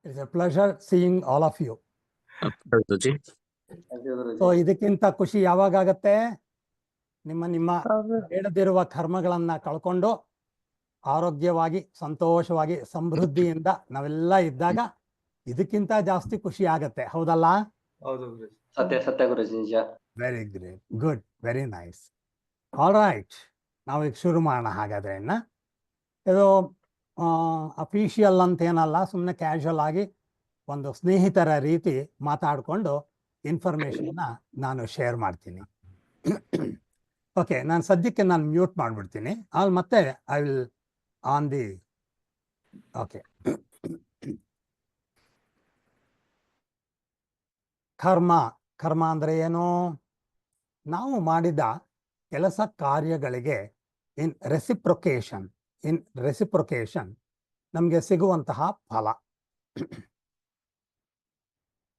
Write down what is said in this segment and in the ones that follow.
It's a pleasure seeing all of you. Guruji. So ಇದಕ್ಕಿಂತ ಖುಷಿ ಯಾವಾಗ ಆಗತ್ತೆ? ನಿಮ್ಮ ಬೇಡದಿರುವ ಕರ್ಮಗಳನ್ನ ಕಳ್ಕೊಂಡು ಆರೋಗ್ಯವಾಗಿ ಸಂತೋಷವಾಗಿ ಸಮೃದ್ಧಿಯಿಂದ ನಾವೆಲ್ಲ ಇದ್ದಾಗ ಇದಕ್ಕಿಂತ ಜಾಸ್ತಿ ಖುಷಿ ಆಗತ್ತೆ, ಹೌದಲ್ಲ? ಹೌದು ಗುರುಜಿ. ಸತ್ಯ ಗುರುಜಿ, ನಿಜ. Very great, good, very nice. All right, ನಾವು ಈಗ ಶುರು ಮಾಡೋಣ ಹಾಗಾದ್ರೆ. ಇದು ಅಫಿಷಿಯಲ್ ಅಂತ ಏನಲ್ಲ, ಸುಮ್ಮನೆ ಕ್ಯಾಶುವಲ್ ಆಗಿ ಒಂದು ಸ್ನೇಹಿತರ ರೀತಿ ಮಾತಾಡಿಕೊಂಡು ಇನ್ಫಾರ್ಮೇಶನ್ನ ನಾನು ಶೇರ್ ಮಾಡ್ತೀನಿ. ಓಕೆ, ನಾನು ಸದ್ಯಕ್ಕೆ ನಾನು ಮ್ಯೂಟ್ ಮಾಡಿಬಿಡ್ತೀನಿ. ಅಲ್ಲಿ ಮತ್ತೆ I will on the okay. ಕರ್ಮ ಅಂದರೆ ಏನು? ನಾವು ಮಾಡಿದ ಕೆಲಸ ಕಾರ್ಯಗಳಿಗೆ ಇನ್ ರೆಸಿಪ್ರೊಕೇಶನ್ ನಮಗೆ ಸಿಗುವಂತಹ ಫಲ.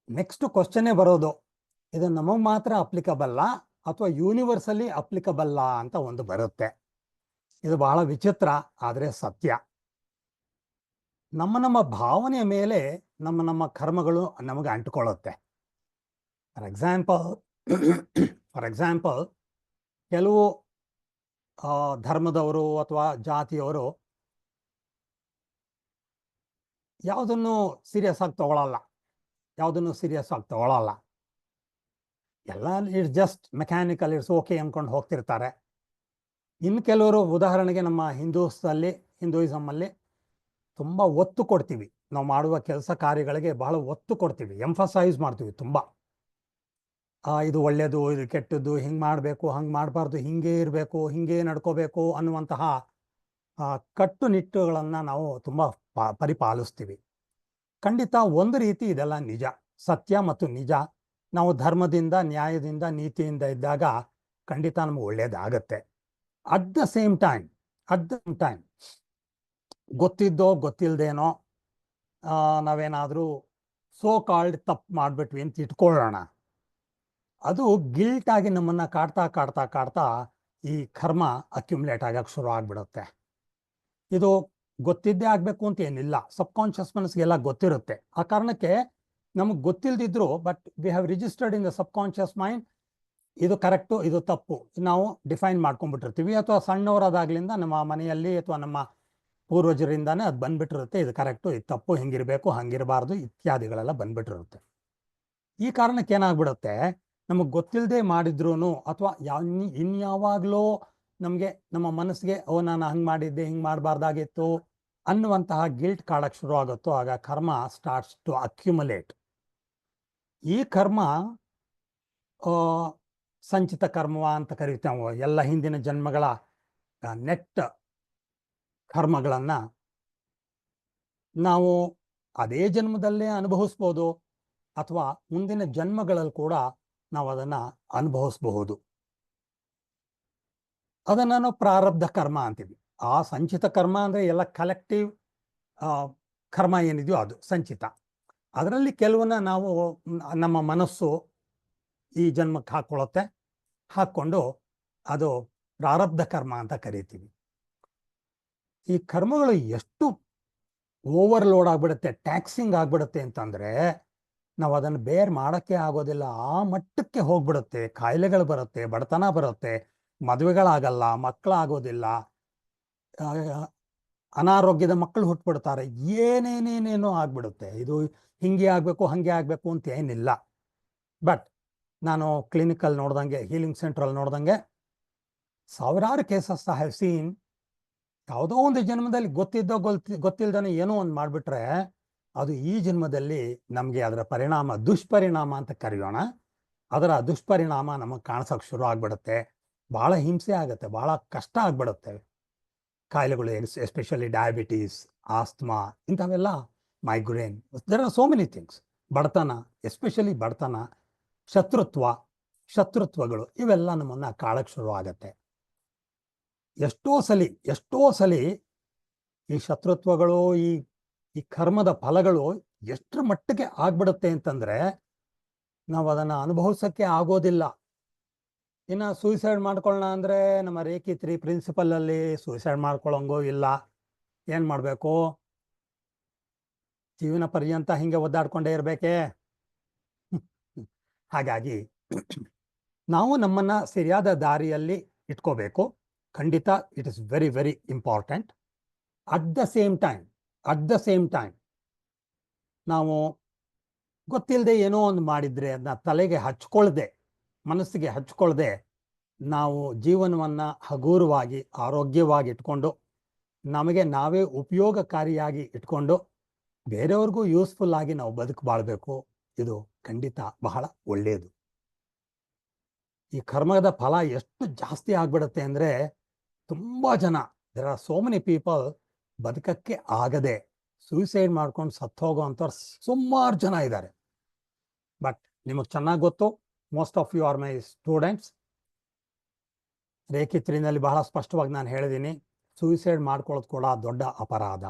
ನೆಕ್ಸ್ಟ್ ಕ್ವಶನ್ನೇ ಬರೋದು, ಇದು ನಮಗೆ ಮಾತ್ರ ಅಪ್ಲಿಕಬಲ್ಲ ಅಥವಾ ಯೂನಿವರ್ಸಲಿ ಅಪ್ಲಿಕಬಲ್ಲ ಅಂತ ಒಂದು ಬರುತ್ತೆ. ಇದು ಬಹಳ ವಿಚಿತ್ರ, ಆದರೆ ಸತ್ಯ. ನಮ್ಮ ಭಾವನೆಯ ಮೇಲೆ ನಮ್ಮ ಕರ್ಮಗಳು ನಮಗೆ ಅಂಟಿಕೊಳ್ಳುತ್ತೆ. ಫಾರ್ ಎಕ್ಸಾಂಪಲ್ ಕೆಲವು ಧರ್ಮದವರು ಅಥವಾ ಜಾತಿಯವರು ಯಾವುದನ್ನು ಸೀರಿಯಸ್ ಆಗಿ ತಗೊಳ್ಳಲ್ಲ, ಎಲ್ಲ it's just mechanical, it's okay ಅಂದ್ಕೊಂಡು ಹೋಗ್ತಿರ್ತಾರೆ. ಇನ್ನು ಕೆಲವರು, ಉದಾಹರಣೆಗೆ ನಮ್ಮ ಹಿಂದೂಯಿಸಮಲ್ಲಿ ತುಂಬ ಒತ್ತು ಕೊಡ್ತೀವಿ, ನಾವು ಮಾಡುವ ಕೆಲಸ ಕಾರ್ಯಗಳಿಗೆ ಬಹಳ ಒತ್ತು ಕೊಡ್ತೀವಿ, ಎಂಫಸೈಸ್ ಮಾಡ್ತೀವಿ ತುಂಬ. ಇದು ಒಳ್ಳೆಯದು, ಇದು ಕೆಟ್ಟದ್ದು, ಹಿಂಗೆ ಮಾಡಬೇಕು, ಹಂಗೆ ಮಾಡಬಾರ್ದು, ಹಿಂಗೆ ಇರಬೇಕು, ಹಿಂಗೆ ನಡ್ಕೋಬೇಕು ಅನ್ನುವಂತಹ ಕಟ್ಟುನಿಟ್ಟುಗಳನ್ನು ನಾವು ತುಂಬ ಪರಿಪಾಲಿಸ್ತೀವಿ. ಖಂಡಿತ ಒಂದು ರೀತಿ ಇದೆಲ್ಲ ನಿಜ, ಸತ್ಯ ಮತ್ತು ನಿಜ. ನಾವು ಧರ್ಮದಿಂದ, ನ್ಯಾಯದಿಂದ, ನೀತಿಯಿಂದ ಇದ್ದಾಗ ಖಂಡಿತ ನಮ್ಗೆ ಒಳ್ಳೆಯದಾಗತ್ತೆ. ಅಟ್ ದ ಸೇಮ್ ಟೈಮ್ ಗೊತ್ತಿದ್ದೋ ಗೊತ್ತಿಲ್ಲದೇನೋ ನಾವೇನಾದರೂ ಸೋ ಕಾಲ್ಡ್ ತಪ್ಪು ಮಾಡಿಬಿಟ್ವಿ ಅಂತ ಇಟ್ಕೊಳ್ಳೋಣ, ಅದು ಗಿಲ್ಟ್ ಆಗಿ ನಮ್ಮನ್ನು ಕಾಡ್ತಾ ಈ ಕರ್ಮ ಅಕ್ಯುಮುಲೇಟ್ ಆಗಕ್ಕೆ ಶುರು ಆಗಿಬಿಡುತ್ತೆ. ಇದು ಗೊತ್ತಿದ್ದೇ ಆಗಬೇಕು ಅಂತ ಏನಿಲ್ಲ, ಸಬ್ಕಾನ್ಷಿಯಸ್ ಮನಸ್ಸಿಗೆಲ್ಲ ಗೊತ್ತಿರುತ್ತೆ. ಆ ಕಾರಣಕ್ಕೆ ನಮಗೆ ಗೊತ್ತಿಲ್ಲದಿದ್ರು, but we have registered in the subconscious mind, ಇದು ಕರೆಕ್ಟು, ಇದು ತಪ್ಪು, ನಾವು ಡಿಫೈನ್ ಮಾಡ್ಕೊಂಡ್ಬಿಟ್ಟಿರ್ತೀವಿ. ಅಥವಾ ಸಣ್ಣವರಾದಾಗ್ಲಿಂದ ನಮ್ಮ ಮನೆಯಲ್ಲಿ ಅಥವಾ ನಮ್ಮ ಪೂರ್ವಜರಿಂದಾನೇ ಅದು ಬಂದ್ಬಿಟ್ಟಿರುತ್ತೆ, ಇದು ಕರೆಕ್ಟು, ಇದು ತಪ್ಪು, ಹಿಂಗಿರಬೇಕು, ಹಂಗಿರಬಾರ್ದು ಇತ್ಯಾದಿಗಳೆಲ್ಲ ಬಂದ್ಬಿಟ್ಟಿರುತ್ತೆ. ಈ ಕಾರಣಕ್ಕೆ ಏನಾಗ್ಬಿಡುತ್ತೆ, ನಮಗೆ ಗೊತ್ತಿಲ್ಲದೆ ಮಾಡಿದ್ರು ಅಥವಾ ಇನ್ಯಾವಾಗಲೂ ನಮಗೆ ನಮ್ಮ ಮನಸ್ಸಿಗೆ ನಾನು ಹಂಗೆ ಮಾಡಿದ್ದೆ, ಹಿಂಗೆ ಮಾಡಬಾರ್ದಾಗಿತ್ತು ಅನ್ನುವಂತಹ ಗಿಲ್ಟ್ ಕಾಡಕ್ಕೆ ಶುರು ಆಗುತ್ತೋ, ಆಗ ಕರ್ಮ ಸ್ಟಾರ್ಟ್ಸ್ ಟು ಅಕ್ಯುಮುಲೇಟ್. ಈ ಕರ್ಮ ಸಂಚಿತ ಕರ್ಮ ಅಂತ ಕರಿತೇವೆ. ಎಲ್ಲ ಹಿಂದಿನ ಜನ್ಮಗಳ ನೆಟ್ ಕರ್ಮಗಳನ್ನು ನಾವು ಅದೇ ಜನ್ಮದಲ್ಲೇ ಅನುಭವಿಸ್ಬೋದು, ಅಥವಾ ಮುಂದಿನ ಜನ್ಮಗಳಲ್ಲಿ ಕೂಡ ನಾವು ಅದನ್ನು ಅನುಭವಿಸಬಹುದು. ಅದನ್ನು ನಾವು ಪ್ರಾರಬ್ಧ ಕರ್ಮ ಅಂತೀವಿ. ಆ ಸಂಚಿತ ಕರ್ಮ ಅಂದರೆ ಎಲ್ಲ ಕಲೆಕ್ಟಿವ್ ಕರ್ಮ ಏನಿದೆಯೋ ಅದು ಸಂಚಿತ. ಅದರಲ್ಲಿ ಕೆಲವನ್ನ ನಾವು ನಮ್ಮ ಮನಸ್ಸು ಈ ಜನ್ಮಕ್ಕೆ ಹಾಕ್ಕೊಂಡು ಅದು ಪ್ರಾರಬ್ಧ ಕರ್ಮ ಅಂತ ಕರಿತೀವಿ. ಈ ಕರ್ಮಗಳು ಎಷ್ಟು ಓವರ್ಲೋಡ್ ಆಗಿಬಿಡುತ್ತೆ, ಟ್ಯಾಕ್ಸಿಂಗ್ ಆಗಿಬಿಡುತ್ತೆ ಅಂತಂದರೆ ನಾವು ಅದನ್ನು ಬೇರ್ ಮಾಡೋಕ್ಕೆ ಆಗೋದಿಲ್ಲ. ಆ ಮಟ್ಟಕ್ಕೆ ಹೋಗ್ಬಿಡುತ್ತೆ. ಕಾಯಿಲೆಗಳು ಬರುತ್ತೆ, ಬಡತನ ಬರುತ್ತೆ, ಮದುವೆಗಳಾಗಲ್ಲ, ಮಕ್ಕಳಾಗೋದಿಲ್ಲ, ಅನಾರೋಗ್ಯದ ಮಕ್ಕಳು ಹುಟ್ಬಿಡ್ತಾರೆ, ಏನೇನೇನೇನೋ ಆಗ್ಬಿಡುತ್ತೆ. ಇದು ಹಿಂಗೆ ಆಗಬೇಕು ಹಾಗೆ ಆಗಬೇಕು ಅಂತ ಏನಿಲ್ಲ. ಬಟ್ ನಾನು ಕ್ಲಿನಿಕಲ್ಲಿ ನೋಡ್ದಂಗೆ, ಹೀಲಿಂಗ್ ಸೆಂಟ್ರಲ್ಲಿ ನೋಡ್ದಂಗೆ ಸಾವಿರಾರು ಕೇಸಸ್ ಐ ಹ್ಯಾವ್ ಸೀನ್. ಯಾವುದೋ ಒಂದು ಜನ್ಮದಲ್ಲಿ ಗೊತ್ತಿಲ್ದೇ ಏನೋ ಒಂದು ಮಾಡಿಬಿಟ್ರೆ ಅದು ಈ ಜನ್ಮದಲ್ಲಿ ನಮಗೆ ಅದರ ಪರಿಣಾಮ, ದುಷ್ಪರಿಣಾಮ ಅಂತ ಕರೆಯೋಣ, ಅದರ ದುಷ್ಪರಿಣಾಮ ನಮಗೆ ಕಾಣಿಸೋಕೆ ಶುರು ಆಗ್ಬಿಡುತ್ತೆ. ಭಾಳ ಹಿಂಸೆ ಆಗುತ್ತೆ, ಭಾಳ ಕಷ್ಟ ಆಗ್ಬಿಡುತ್ತೆ. ಕಾಯಿಲೆಗಳು, ಎಸ್ಪೆಷಲಿ ಡಯಾಬಿಟೀಸ್, ಆಸ್ತಮಾ, ಇಂಥವೆಲ್ಲ, migraine, there are so many things. ಬಡತನ, ಎಸ್ಪೆಷಲಿ ಬಡತನ, ಶತ್ರುತ್ವಗಳು, ಇವೆಲ್ಲ ನಮ್ಮನ್ನು ಕಾಳಕ್ಕೆ ಶುರು ಆಗತ್ತೆ. ಎಷ್ಟೋ ಸಲಿ ಈ ಶತ್ರುತ್ವಗಳು, ಈ ಕರ್ಮದ ಫಲಗಳು ಎಷ್ಟರ ಮಟ್ಟಿಗೆ ಆಗ್ಬಿಡುತ್ತೆ ಅಂತಂದರೆ ನಾವು ಅದನ್ನು ಅನುಭವಿಸೋಕ್ಕೆ ಆಗೋದಿಲ್ಲ. ಇನ್ನು ಸೂಸೈಡ್ ಮಾಡ್ಕೊಳ್ಳೋಣ ಅಂದರೆ ನಮ್ಮ ರೇಖಿ 3 ಪ್ರಿನ್ಸಿಪಲಲ್ಲಿ ಸೂಸೈಡ್ ಮಾಡ್ಕೊಳ್ಳೋಂಗೋ ಇಲ್ಲ. ಏನು ಮಾಡಬೇಕು? ಜೀವನ ಪರ್ಯಂತ ಹಿಂಗೆ ಒದ್ದಾಡ್ಕೊಂಡೇ ಇರಬೇಕೇ? ಹಾಗಾಗಿ ನಾವು ನಮ್ಮನ್ನ ಸರಿಯಾದ ದಾರಿಯಲ್ಲಿ ಇಟ್ಕೋಬೇಕು. ಖಂಡಿತ it is very very important. At the same time ನಾವು ಗೊತ್ತಿಲ್ಲದೆ ಏನೋ ಒಂದು ಮಾಡಿದ್ರೆ ಅದನ್ನ ತಲೆಗೆ ಹಚ್ಕೊಳ್ದೆ, ಮನಸ್ಸಿಗೆ ಹಚ್ಕೊಳ್ದೆ ನಾವು ಜೀವನವನ್ನ ಹಗೂರವಾಗಿ ಆರೋಗ್ಯವಾಗಿ ಇಟ್ಕೊಂಡು ನಮಗೆ ನಾವೇ ಉಪಯೋಗಕಾರಿಯಾಗಿ ಇಟ್ಕೊಂಡು ಬೇರೆಯವ್ರಿಗೂ ಯೂಸ್ಫುಲ್ ಆಗಿ ನಾವು ಬಾಳ್ಬೇಕು. ಇದು ಖಂಡಿತ ಬಹಳ ಒಳ್ಳೆಯದು. ಈ ಕರ್ಮದ ಫಲ ಎಷ್ಟು ಜಾಸ್ತಿ ಆಗ್ಬಿಡುತ್ತೆ ಅಂದ್ರೆ, ತುಂಬಾ ಜನ, there are so many people ಬದುಕಕ್ಕೆ ಆಗದೆ ಸೂಸೈಡ್ ಮಾಡ್ಕೊಂಡು ಸತ್ತೋಗೋಂಥವ್ರು ಸುಮಾರು ಜನ ಇದ್ದಾರೆ. ಬಟ್ ನಿಮಗೆ ಚೆನ್ನಾಗಿ ಗೊತ್ತು, most of you are my students. ರೇಖೆ 3ನಲ್ಲಿ ಬಹಳ ಸ್ಪಷ್ಟವಾಗಿ ನಾನು ಹೇಳಿದ್ದೀನಿ, ಸೂಸೈಡ್ ಮಾಡ್ಕೊಳ್ಳೋದು ಕೂಡ ದೊಡ್ಡ ಅಪರಾಧ.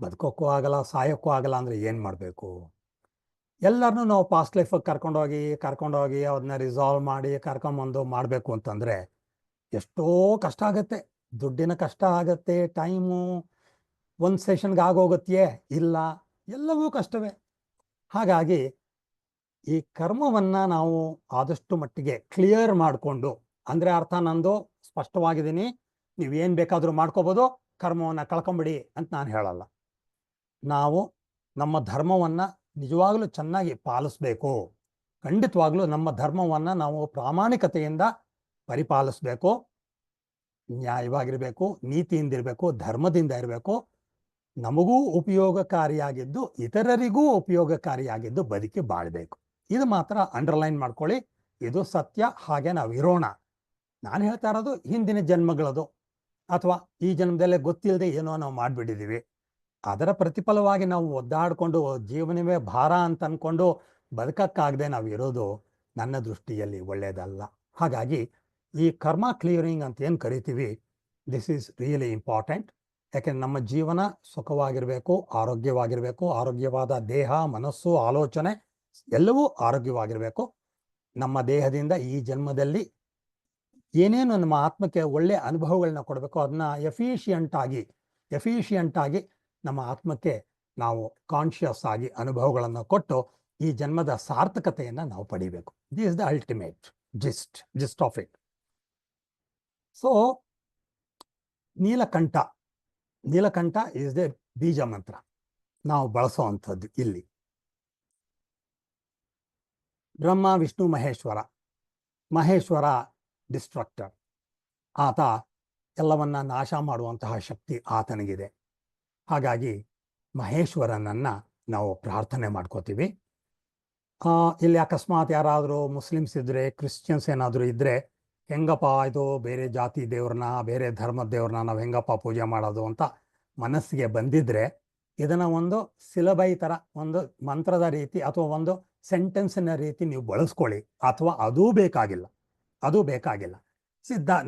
ಬದುಕೋಕ್ಕೂ ಆಗಲ್ಲ, ಸಾಯೋಕ್ಕೂ ಆಗಲ್ಲ ಅಂದ್ರೆ ಏನು ಮಾಡಬೇಕು? ಎಲ್ಲರನ್ನೂ ನಾವು ಪಾಸ್ಟ್ ಲೈಫಿಗೆ ಕರ್ಕೊಂಡೋಗಿ ಅದನ್ನ ರಿಸಾಲ್ವ್ ಮಾಡಿ ಕರ್ಕೊಂಬಂದು ಮಾಡಬೇಕು ಅಂತಂದರೆ ಎಷ್ಟೋ ಕಷ್ಟ ಆಗತ್ತೆ. ದುಡ್ಡಿನ ಕಷ್ಟ ಆಗತ್ತೆ, ಟೈಮು ಒಂದು ಸೆಷನ್ಗೆ ಆಗೋಗತ್ತೆಯೇ? ಇಲ್ಲ, ಎಲ್ಲವೂ ಕಷ್ಟವೇ. ಹಾಗಾಗಿ ಈ ಕರ್ಮವನ್ನು ನಾವು ಆದಷ್ಟು ಮಟ್ಟಿಗೆ ಕ್ಲಿಯರ್ ಮಾಡಿಕೊಂಡು, ಅಂದರೆ ಅರ್ಥ ನಂದು ಸ್ಪಷ್ಟವಾಗಿದ್ದೀನಿ, ನೀವೇನು ಬೇಕಾದರೂ ಮಾಡ್ಕೋಬೋದು, ಕರ್ಮವನ್ನು ಕಳ್ಕೊಂಬಿಡಿ ಅಂತ ನಾನು ಹೇಳಲ್ಲ. ನಾವು ನಮ್ಮ ಧರ್ಮವನ್ನು ನಿಜವಾಗ್ಲೂ ಚೆನ್ನಾಗಿ ಪಾಲಿಸ್ಬೇಕು. ಖಂಡಿತವಾಗ್ಲೂ ನಮ್ಮ ಧರ್ಮವನ್ನು ನಾವು ಪ್ರಾಮಾಣಿಕತೆಯಿಂದ ಪರಿಪಾಲಿಸ್ಬೇಕು. ನ್ಯಾಯವಾಗಿರಬೇಕು, ನೀತಿಯಿಂದಿರಬೇಕು, ಧರ್ಮದಿಂದ ಇರಬೇಕು. ನಮಗೂ ಉಪಯೋಗಕಾರಿಯಾಗಿದ್ದು ಇತರರಿಗೂ ಉಪಯೋಗಕಾರಿಯಾಗಿದ್ದು ಬದುಕಿ ಬಾಳಬೇಕು. ಇದು ಮಾತ್ರ ಅಂಡರ್ಲೈನ್ ಮಾಡ್ಕೊಳ್ಳಿ. ಇದು ಸತ್ಯ, ಹಾಗೆ ನಾವು ಇರೋಣ. ನಾನು ಹೇಳ್ತಾ ಇರೋದು ಹಿಂದಿನ ಜನ್ಮಗಳದು, ಅಥವಾ ಈ ಜನ್ಮದಲ್ಲೇ ಗೊತ್ತಿಲ್ಲದೆ ಏನೋ ನಾವು ಮಾಡಿಬಿಟ್ಟಿದ್ದೀವಿ. ಅದರ ಪ್ರತಿಫಲವಾಗಿ ನಾವು ಒದ್ದಾಡಿಕೊಂಡು ಜೀವನವೇ ಭಾರ ಅಂತ ಅಂದ್ಕೊಂಡು ಬದುಕಕ್ಕಾಗದೆ ನಾವು ಇರೋದು ನನ್ನ ದೃಷ್ಟಿಯಲ್ಲಿ ಒಳ್ಳೆಯದಲ್ಲ. ಹಾಗಾಗಿ ಈ ಕರ್ಮ ಕ್ಲಿಯರಿಂಗ್ ಅಂತ ಏನು ಕರಿತೀವಿ, ದಿಸ್ ಈಸ್ ರಿಯಲಿ ಇಂಪಾರ್ಟೆಂಟ್. ಯಾಕೆಂದ್ರೆ ನಮ್ಮ ಜೀವನ ಸುಖವಾಗಿರಬೇಕು, ಆರೋಗ್ಯವಾಗಿರಬೇಕು. ಆರೋಗ್ಯವಾದ ದೇಹ, ಮನಸ್ಸು, ಆಲೋಚನೆ ಎಲ್ಲವೂ ಆರೋಗ್ಯವಾಗಿರಬೇಕು. ನಮ್ಮ ದೇಹದಿಂದ ಈ ಜನ್ಮದಲ್ಲಿ ಏನೇನು ನಮ್ಮ ಆತ್ಮಕ್ಕೆ ಒಳ್ಳೆಯ ಅನುಭವಗಳನ್ನ ಕೊಡಬೇಕು ಅದನ್ನ ಎಫಿಷಿಯಂಟ್ ಆಗಿ ನಮ್ಮ ಆತ್ಮಕ್ಕೆ ನಾವು ಕಾನ್ಷಿಯಸ್ ಆಗಿ ಅನುಭವಗಳನ್ನು ಕೊಟ್ಟು ಈ ಜನ್ಮದ ಸಾರ್ಥಕತೆಯನ್ನು ನಾವು ಪಡಿಬೇಕು. This is the ultimate gist of it. So Neelakantha is the ಬೀಜ ಮಂತ್ರ ನಾವು ಬಳಸೋವಂಥದ್ದು ಇಲ್ಲಿ. ಬ್ರಹ್ಮ, ವಿಷ್ಣು, ಮಹೇಶ್ವರ ಡಿಸ್ಟ್ರಕ್ಟರ್. ಆತ ಎಲ್ಲವನ್ನ ನಾಶ ಮಾಡುವಂತಹ ಶಕ್ತಿ ಆತನಿಗಿದೆ. ಹಾಗಾಗಿ ಮಹೇಶ್ವರನನ್ನ ನಾವು ಪ್ರಾರ್ಥನೆ ಮಾಡ್ಕೋತೀವಿ. ಇಲ್ಲಿ ಅಕಸ್ಮಾತ್ ಯಾರಾದರೂ ಮುಸ್ಲಿಮ್ಸ್ ಇದ್ದರೆ, ಕ್ರಿಶ್ಚಿಯನ್ಸ್ ಏನಾದರೂ ಇದ್ದರೆ, ಹೆಂಗಪ್ಪ ಇದು ಬೇರೆ ಜಾತಿ ದೇವ್ರನ್ನ, ಬೇರೆ ಧರ್ಮದ ದೇವ್ರನ್ನ ನಾವು ಹೆಂಗಪ್ಪ ಪೂಜೆ ಮಾಡೋದು ಅಂತ ಮನಸ್ಸಿಗೆ ಬಂದಿದ್ರೆ, ಇದನ್ನು ಒಂದು ಸಿಲಬೈ ಥರ ಒಂದು ಮಂತ್ರದ ರೀತಿ ಅಥವಾ ಒಂದು ಸೆಂಟೆನ್ಸಿನ ರೀತಿ ನೀವು ಬಳಸ್ಕೊಳ್ಳಿ. ಅಥವಾ ಅದೂ ಬೇಕಾಗಿಲ್ಲ.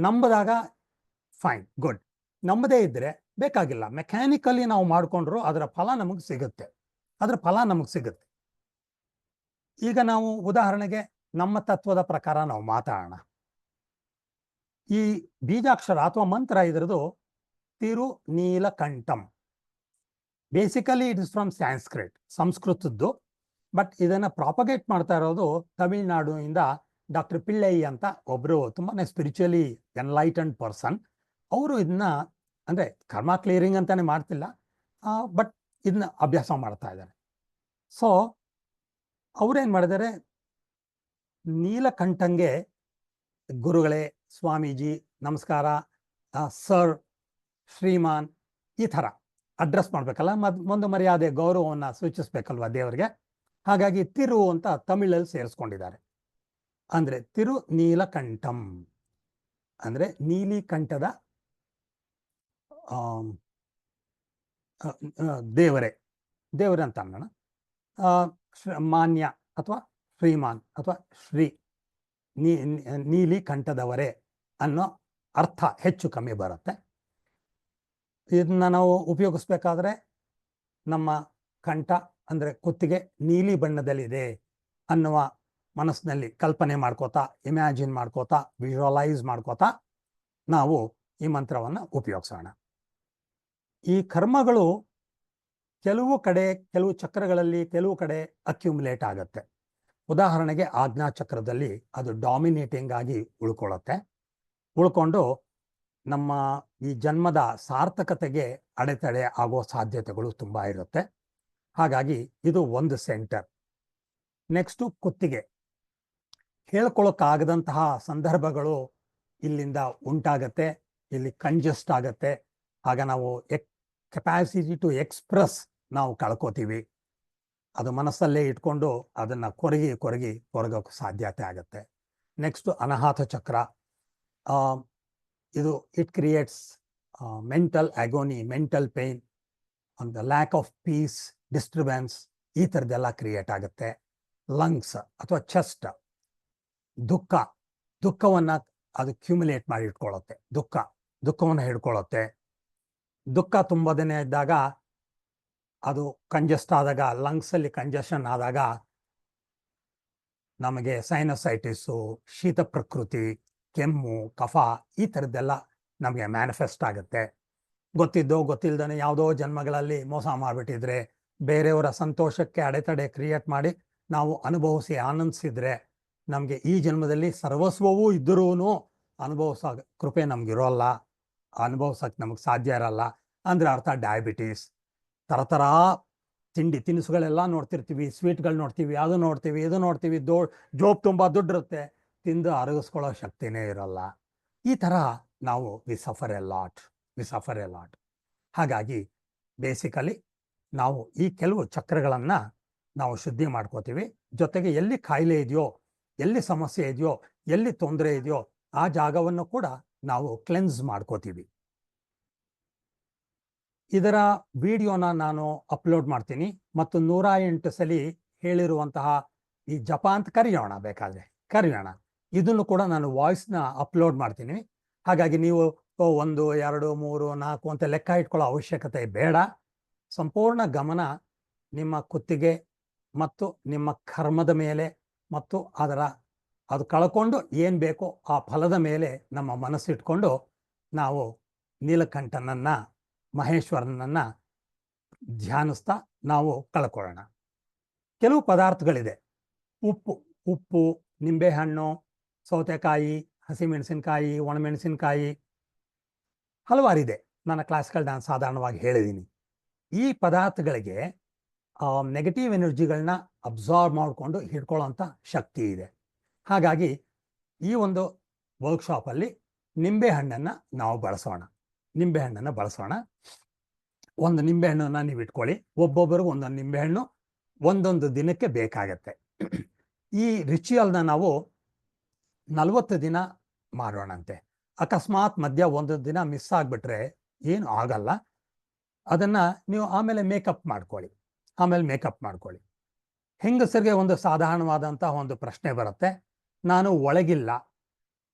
ನಂಬದಾಗ ಫೈನ್, ಗುಡ್. ನಂಬದೇ ಇದ್ದರೆ ಬೇಕಾಗಿಲ್ಲ. ಮೆಕ್ಯಾನಿಕಲಿ ನಾವು ಮಾಡಿಕೊಂಡ್ರು ಅದರ ಫಲ ನಮಗೆ ಸಿಗುತ್ತೆ. ಈಗ ನಾವು ಉದಾಹರಣೆಗೆ ನಮ್ಮ ತತ್ವದ ಪ್ರಕಾರ ನಾವು ಮಾತಾಡೋಣ. ಈ ಬೀಜಾಕ್ಷರ ಅಥವಾ ಮಂತ್ರ ಇದರದು ತಿರುನೀಲಕಂಠಂ. ಬೇಸಿಕಲಿ ಇಟ್ ಇಸ್ ಫ್ರಮ್ ಸಂಸ್ಕೃತದ್ದು. ಬಟ್ ಇದನ್ನು ಪ್ರಾಪಗೇಟ್ ಮಾಡ್ತಾ ಇರೋದು ತಮಿಳ್ನಾಡಿನಿಂದ ಡಾಕ್ಟರ್ ಪಿಳ್ಳೈ ಅಂತ ಒಬ್ಬರು ತುಂಬಾ ಸ್ಪಿರಿಚುವಲಿ ಎನ್ಲೈಟನ್ಡ್ ಪರ್ಸನ್. ಅವರು ಇದನ್ನ ಅಂದರೆ ಕರ್ಮ ಕ್ಲಿಯರಿಂಗ್ ಅಂತಾನೆ ಮಾಡ್ತಿಲ್ಲ, ಬಟ್ ಇದನ್ನ ಅಭ್ಯಾಸ ಮಾಡ್ತಾ ಇದ್ದಾರೆ. ಸೊ ಅವ್ರೇನು ಮಾಡಿದ್ದಾರೆ, ನೀಲಕಂಠಂಗೆ ಗುರುಗಳೇ, ಸ್ವಾಮೀಜಿ, ನಮಸ್ಕಾರ, ಸರ್, ಶ್ರೀಮಾನ್ ಈ ಥರ ಅಡ್ರೆಸ್ ಮಾಡಬೇಕಲ್ಲ, ಒಂದು ಮರ್ಯಾದೆ ಗೌರವವನ್ನು ಸೂಚಿಸ್ಬೇಕಲ್ವ ದೇವರಿಗೆ. ಹಾಗಾಗಿ ತಿರು ಅಂತ ತಮಿಳಲ್ಲಿ ಸೇರಿಸ್ಕೊಂಡಿದ್ದಾರೆ. ಅಂದರೆ ತಿರುನೀಲಕಂಠಂ ಅಂದರೆ ನೀಲಿಕಂಠದ ದೇವರೇ ಅಂತ ಅನ್ನೋಣ. ಮಾನ್ಯ ಅಥವಾ ಶ್ರೀಮಾನ್ ಅಥವಾ ಶ್ರೀ ನೀಲಿಕಂಠದವರೇ ಅನ್ನೋ ಅರ್ಥ ಹೆಚ್ಚು ಕಮ್ಮಿ ಬರುತ್ತೆ. ಇದನ್ನ ನಾವು ಉಪಯೋಗಿಸ್ಬೇಕಾದ್ರೆ ನಮ್ಮ ಕಂಠ ಅಂದರೆ ಕುತ್ತಿಗೆ ನೀಲಿ ಬಣ್ಣದಲ್ಲಿದೆ ಅನ್ನುವ ಮನಸ್ಸಿನಲ್ಲಿ ಕಲ್ಪನೆ ಮಾಡ್ಕೋತಾ, ಇಮ್ಯಾಜಿನ್ ಮಾಡ್ಕೋತಾ, ವಿಜುವಲೈಸ್ ಮಾಡ್ಕೋತಾ ನಾವು ಈ ಮಂತ್ರವನ್ನು ಉಪಯೋಗಿಸೋಣ. ಈ ಕರ್ಮಗಳು ಕೆಲವು ಕಡೆ ಕೆಲವು ಚಕ್ರಗಳಲ್ಲಿ ಕೆಲವು ಕಡೆ ಅಕ್ಯುಮುಲೇಟ್ ಆಗುತ್ತೆ. ಉದಾಹರಣೆಗೆ ಆಜ್ಞಾ ಚಕ್ರದಲ್ಲಿ ಅದು ಡಾಮಿನೇಟಿಂಗ್ ಆಗಿ ಉಳ್ಕೊಂಡು ನಮ್ಮ ಈ ಜನ್ಮದ ಸಾರ್ಥಕತೆಗೆ ಅಡೆತಡೆ ಆಗೋ ಸಾಧ್ಯತೆಗಳು ತುಂಬ ಇರುತ್ತೆ. ಹಾಗಾಗಿ ಇದು ಒಂದು ಸೆಂಟರ್. ನೆಕ್ಸ್ಟು ಕುತ್ತಿಗೆ. ಹೇಳ್ಕೊಳಕ್ಕಾಗದಂತಹ ಸಂದರ್ಭಗಳು ಇಲ್ಲಿಂದ ಉಂಟಾಗತ್ತೆ, ಇಲ್ಲಿ ಕಂಜೆಸ್ಟ್ ಆಗತ್ತೆ. ಆಗ ನಾವು ಕೆಪಾಸಿಟಿ ಟು ಎಕ್ಸ್ಪ್ರೆಸ್ ನಾವು ಕಳ್ಕೋತೀವಿ. ಅದು ಮನಸ್ಸಲ್ಲೇ ಇಟ್ಕೊಂಡು ಅದನ್ನು ಕೊರಗೋಕ್ಕೆ ಸಾಧ್ಯತೆ ಆಗುತ್ತೆ. ನೆಕ್ಸ್ಟು ಅನಾಹತ ಚಕ್ರ. ಇದು it creates mental ಅಗೋನಿ, mental pain, ಒಂದು ಲ್ಯಾಕ್ ಆಫ್ ಪೀಸ್, ಡಿಸ್ಟರ್ಬೆನ್ಸ್, ಈ ಥರದ್ದೆಲ್ಲ ಕ್ರಿಯೇಟ್ ಆಗುತ್ತೆ. ಲಂಗ್ಸ್ ಅಥವಾ ಚೆಸ್ಟ್. ದುಃಖವನ್ನು ಅದು ಕ್ಯುಮುಲೇಟ್ ಮಾಡಿ ಇಟ್ಕೊಳ್ಳುತ್ತೆ. ದುಃಖವನ್ನು ಹಿಡ್ಕೊಳ್ಳುತ್ತೆ. ದುಃಖ ತುಂಬದೇ ಇದ್ದಾಗ, ಅದು ಕಂಜೆಸ್ಟ್ ಆದಾಗ, ಲಂಗ್ಸಲ್ಲಿ ಕಂಜೆಷನ್ ಆದಾಗ ನಮಗೆ ಸೈನಸೈಟಿಸು, ಶೀತ ಪ್ರಕೃತಿ, ಕೆಮ್ಮು, ಕಫ, ಈ ಥರದ್ದೆಲ್ಲ ನಮಗೆ ಮ್ಯಾನಿಫೆಸ್ಟ್ ಆಗುತ್ತೆ. ಗೊತ್ತಿಲ್ಲದೇ ಯಾವುದೋ ಜನ್ಮಗಳಲ್ಲಿ ಮೋಸ ಮಾಡಿಬಿಟ್ಟಿದ್ರೆ, ಬೇರೆಯವರ ಸಂತೋಷಕ್ಕೆ ಅಡೆತಡೆ ಕ್ರಿಯೇಟ್ ಮಾಡಿ ನಾವು ಅನುಭವಿಸಿ ಆನಂದಿಸಿದ್ರೆ, ನಮಗೆ ಈ ಜನ್ಮದಲ್ಲಿ ಸರ್ವಸ್ವವೂ ಇದ್ದರೂ ಅನುಭವಿಸೋ ಕೃಪೆ ನಮಗಿರೋಲ್ಲ, ಅನುಭವಿಸೋಕ್ಕೆ ನಮಗೆ ಸಾಧ್ಯ ಇರಲ್ಲ. ಅಂದರೆ ಅರ್ಥ ಡಯಾಬಿಟೀಸ್, ಥರ ತಿನಿಸುಗಳೆಲ್ಲ ನೋಡ್ತಿರ್ತೀವಿ, ಸ್ವೀಟ್ಗಳು ನೋಡ್ತೀವಿ, ಅದು ನೋಡ್ತೀವಿ, ಇದು ನೋಡ್ತೀವಿ, ಜೋಬ್ ತುಂಬ ದುಡ್ಡಿರುತ್ತೆ, ತಿಂದು ಅರಗಿಸ್ಕೊಳ್ಳೋ ಶಕ್ತಿನೇ ಇರೋಲ್ಲ. ಈ ಥರ ನಾವು ವಿ ಸಫರ್ ಎ ಲಾಟ್. ಹಾಗಾಗಿ ಬೇಸಿಕಲಿ ನಾವು ಈ ಕೆಲವು ಚಕ್ರಗಳನ್ನು ನಾವು ಶುದ್ಧಿ ಮಾಡ್ಕೋತೀವಿ. ಜೊತೆಗೆ ಎಲ್ಲಿ ಕಾಯಿಲೆ ಇದೆಯೋ, ಎಲ್ಲಿ ಸಮಸ್ಯೆ ಇದೆಯೋ, ಎಲ್ಲಿ ತೊಂದರೆ ಇದೆಯೋ ಆ ಜಾಗವನ್ನು ಕೂಡ ನಾವು ಕ್ಲೆನ್ಸ್ ಮಾಡ್ಕೋತೀವಿ. ಇದರ ವಿಡಿಯೋನ ನಾನು ಅಪ್ಲೋಡ್ ಮಾಡ್ತೀನಿ ಮತ್ತು 108 ಸಲ ಹೇಳಿರುವಂತಹ ಈ ಜಪ ಅಂತ ಕರೆಯೋಣ. ಇದನ್ನು ಕೂಡ ನಾನು ವಾಯ್ಸ್ನ ಅಪ್ಲೋಡ್ ಮಾಡ್ತೀನಿ. ಹಾಗಾಗಿ ನೀವು 1, 2, 3, 4 ಅಂತ ಲೆಕ್ಕ ಇಟ್ಕೊಳ್ಳೋ ಅವಶ್ಯಕತೆ ಬೇಡ. ಸಂಪೂರ್ಣ ಗಮನ ನಿಮ್ಮ ಕುತ್ತಿಗೆ ಮತ್ತು ನಿಮ್ಮ ಕರ್ಮದ ಮೇಲೆ ಮತ್ತು ಅದು ಕಳ್ಕೊಂಡು ಏನು ಬೇಕೋ ಆ ಫಲದ ಮೇಲೆ ನಮ್ಮ ಮನಸ್ಸಿಟ್ಕೊಂಡು ನಾವು ನೀಲಕಂಠನನ್ನ, ಮಹೇಶ್ವರನನ್ನ ಧ್ಯಾನಿಸ್ತಾ ನಾವು ಕಳ್ಕೊಳ್ಳೋಣ. ಕೆಲವು ಪದಾರ್ಥಗಳಿದೆ. ಉಪ್ಪು, ನಿಂಬೆಹಣ್ಣು, ಸೌತೆಕಾಯಿ, ಹಸಿಮೆಣಸಿನಕಾಯಿ, ಒಣಮೆಣಸಿನಕಾಯಿ, ಹಲವಾರಿದೆ. ನನ್ನ ಕ್ಲಾಸ್ಗಳು ನಾನು ಸಾಧಾರಣವಾಗಿ ಹೇಳಿದ್ದೀನಿ. ಈ ಪದಾರ್ಥಗಳಿಗೆ ನೆಗೆಟಿವ್ ಎನರ್ಜಿಗಳನ್ನ ಅಬ್ಸಾರ್ಬ್ ಮಾಡಿಕೊಂಡು ಹಿಡ್ಕೊಳ್ಳೋಂಥ ಶಕ್ತಿ ಇದೆ. ಹಾಗಾಗಿ ಈ ಒಂದು ವರ್ಕ್ಶಾಪಲ್ಲಿ ನಿಂಬೆಹಣ್ಣನ್ನು ನಾವು ಬಳಸೋಣ. ಒಂದು ನಿಂಬೆಹಣ್ಣನ್ನು ನೀವು ಇಟ್ಕೊಳ್ಳಿ. ಒಬ್ಬೊಬ್ಬರಿಗೂ ಒಂದೊಂದು ನಿಂಬೆಹಣ್ಣು ಒಂದೊಂದು ದಿನಕ್ಕೆ ಬೇಕಾಗತ್ತೆ. ಈ ರಿಚುವಲ್ನ ನಾವು 40 ದಿನ ಮಾಡೋಣಂತೆ. ಅಕಸ್ಮಾತ್ ಮಧ್ಯ ಒಂದು ದಿನ ಮಿಸ್ ಆಗಿಬಿಟ್ರೆ ಏನು ಆಗಲ್ಲ. ಅದನ್ನು ನೀವು ಆಮೇಲೆ ಮೇಕಪ್ ಮಾಡ್ಕೊಳ್ಳಿ. ಹೆಂಗಸರಿಗೆ ಒಂದು ಸಾಧಾರಣವಾದಂಥ ಒಂದು ಪ್ರಶ್ನೆ ಬರುತ್ತೆ, ನಾನು ಒಳಗಿಲ್ಲ,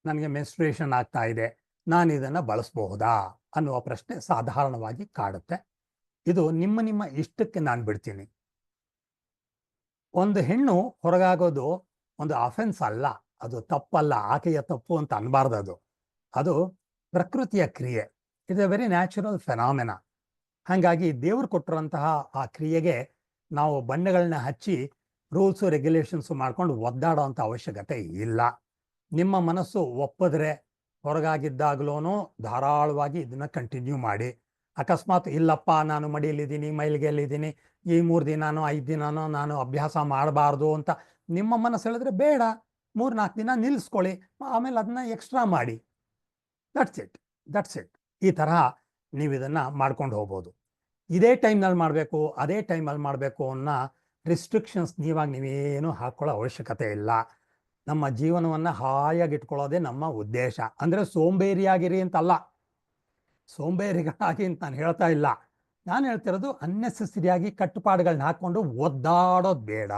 ನನಗೆ ಮೆನ್ಸ್ಟ್ರುಯೇಷನ್ ಆಗ್ತಾ ಇದೆ, ನಾನು ಇದನ್ನು ಬಳಸಬಹುದಾ ಅನ್ನುವ ಪ್ರಶ್ನೆ ಸಾಧಾರಣವಾಗಿ ಕಾಡುತ್ತೆ. ಇದು ನಿಮ್ಮ ಇಷ್ಟಕ್ಕೆ ನಾನು ಬಿಡ್ತೀನಿ. ಒಂದು ಹೆಣ್ಣು ಹೊರಗಾಗೋದು ಒಂದು ಅಫೆನ್ಸ್ ಅಲ್ಲ, ಅದು ತಪ್ಪಲ್ಲ, ಆಕೆಯ ತಪ್ಪು ಅಂತ ಅನ್ಬಾರ್ದು. ಅದು ಪ್ರಕೃತಿಯ ಕ್ರಿಯೆ. It A very natural phenomena. ಹಾಗಾಗಿ ದೇವರು ಕೊಟ್ಟಿರೋಂತಹ ಆ ಕ್ರಿಯೆಗೆ ನಾವು ಬಣ್ಣಗಳನ್ನ ಹಚ್ಚಿ ರೂಲ್ಸು ರೆಗ್ಯುಲೇಷನ್ಸು ಮಾಡ್ಕೊಂಡು ಒದ್ದಾಡೋ ಅಂಥ ಅವಶ್ಯಕತೆ ಇಲ್ಲ. ನಿಮ್ಮ ಮನಸ್ಸು ಒಪ್ಪಿದ್ರೆ ಹೊರಗಾಗಿದ್ದಾಗಲೂ ಧಾರಾಳವಾಗಿ ಇದನ್ನು ಕಂಟಿನ್ಯೂ ಮಾಡಿ. ಅಕಸ್ಮಾತ್ ಇಲ್ಲಪ್ಪ, ನಾನು ಮಡಿಯಲ್ಲಿದ್ದೀನಿ, ಮೈಲಿಗೆಯಲ್ಲಿದ್ದೀನಿ, ಈ 3 ದಿನಾನೋ 5 ದಿನಾನೋ ನಾನು ಅಭ್ಯಾಸ ಮಾಡಬಾರ್ದು ಅಂತ ನಿಮ್ಮ ಮನಸ್ಸು ಹೇಳಿದ್ರೆ ಬೇಡ, 3-4 ದಿನ ನಿಲ್ಲಿಸ್ಕೊಳ್ಳಿ, ಆಮೇಲೆ ಅದನ್ನ ಎಕ್ಸ್ಟ್ರಾ ಮಾಡಿ. That's it. ಈ ತರಹ ನೀವು ಇದನ್ನು ಮಾಡ್ಕೊಂಡು ಹೋಗ್ಬೋದು. ಇದೇ ಟೈಮ್ನಲ್ಲಿ ಮಾಡಬೇಕು, ಅದೇ ಟೈಮಲ್ಲಿ ಮಾಡಬೇಕು ಅನ್ನೋ ರಿಸ್ಟ್ರಿಕ್ಷನ್ಸ್ ನೀವೇನು ಹಾಕ್ಕೊಳ್ಳೋ ಅವಶ್ಯಕತೆ ಇಲ್ಲ. ನಮ್ಮ ಜೀವನವನ್ನು ಹಾಯಾಗಿ ಇಟ್ಕೊಳ್ಳೋದೇ ನಮ್ಮ ಉದ್ದೇಶ. ಅಂದರೆ ಸೋಂಬೇರಿಯಾಗಿರಿ ಅಂತಲ್ಲ, ಸೋಂಬೇರಿಗಳಾಗಿ ಅಂತ ನಾನು ಹೇಳ್ತಾ ಇಲ್ಲ. ನಾನು ಹೇಳ್ತಿರೋದು ಅನ್ನೆಸೆಸರಿಯಾಗಿ ಕಟ್ಟುಪಾಡುಗಳನ್ನ ಹಾಕ್ಕೊಂಡು ಒದ್ದಾಡೋದು ಬೇಡ.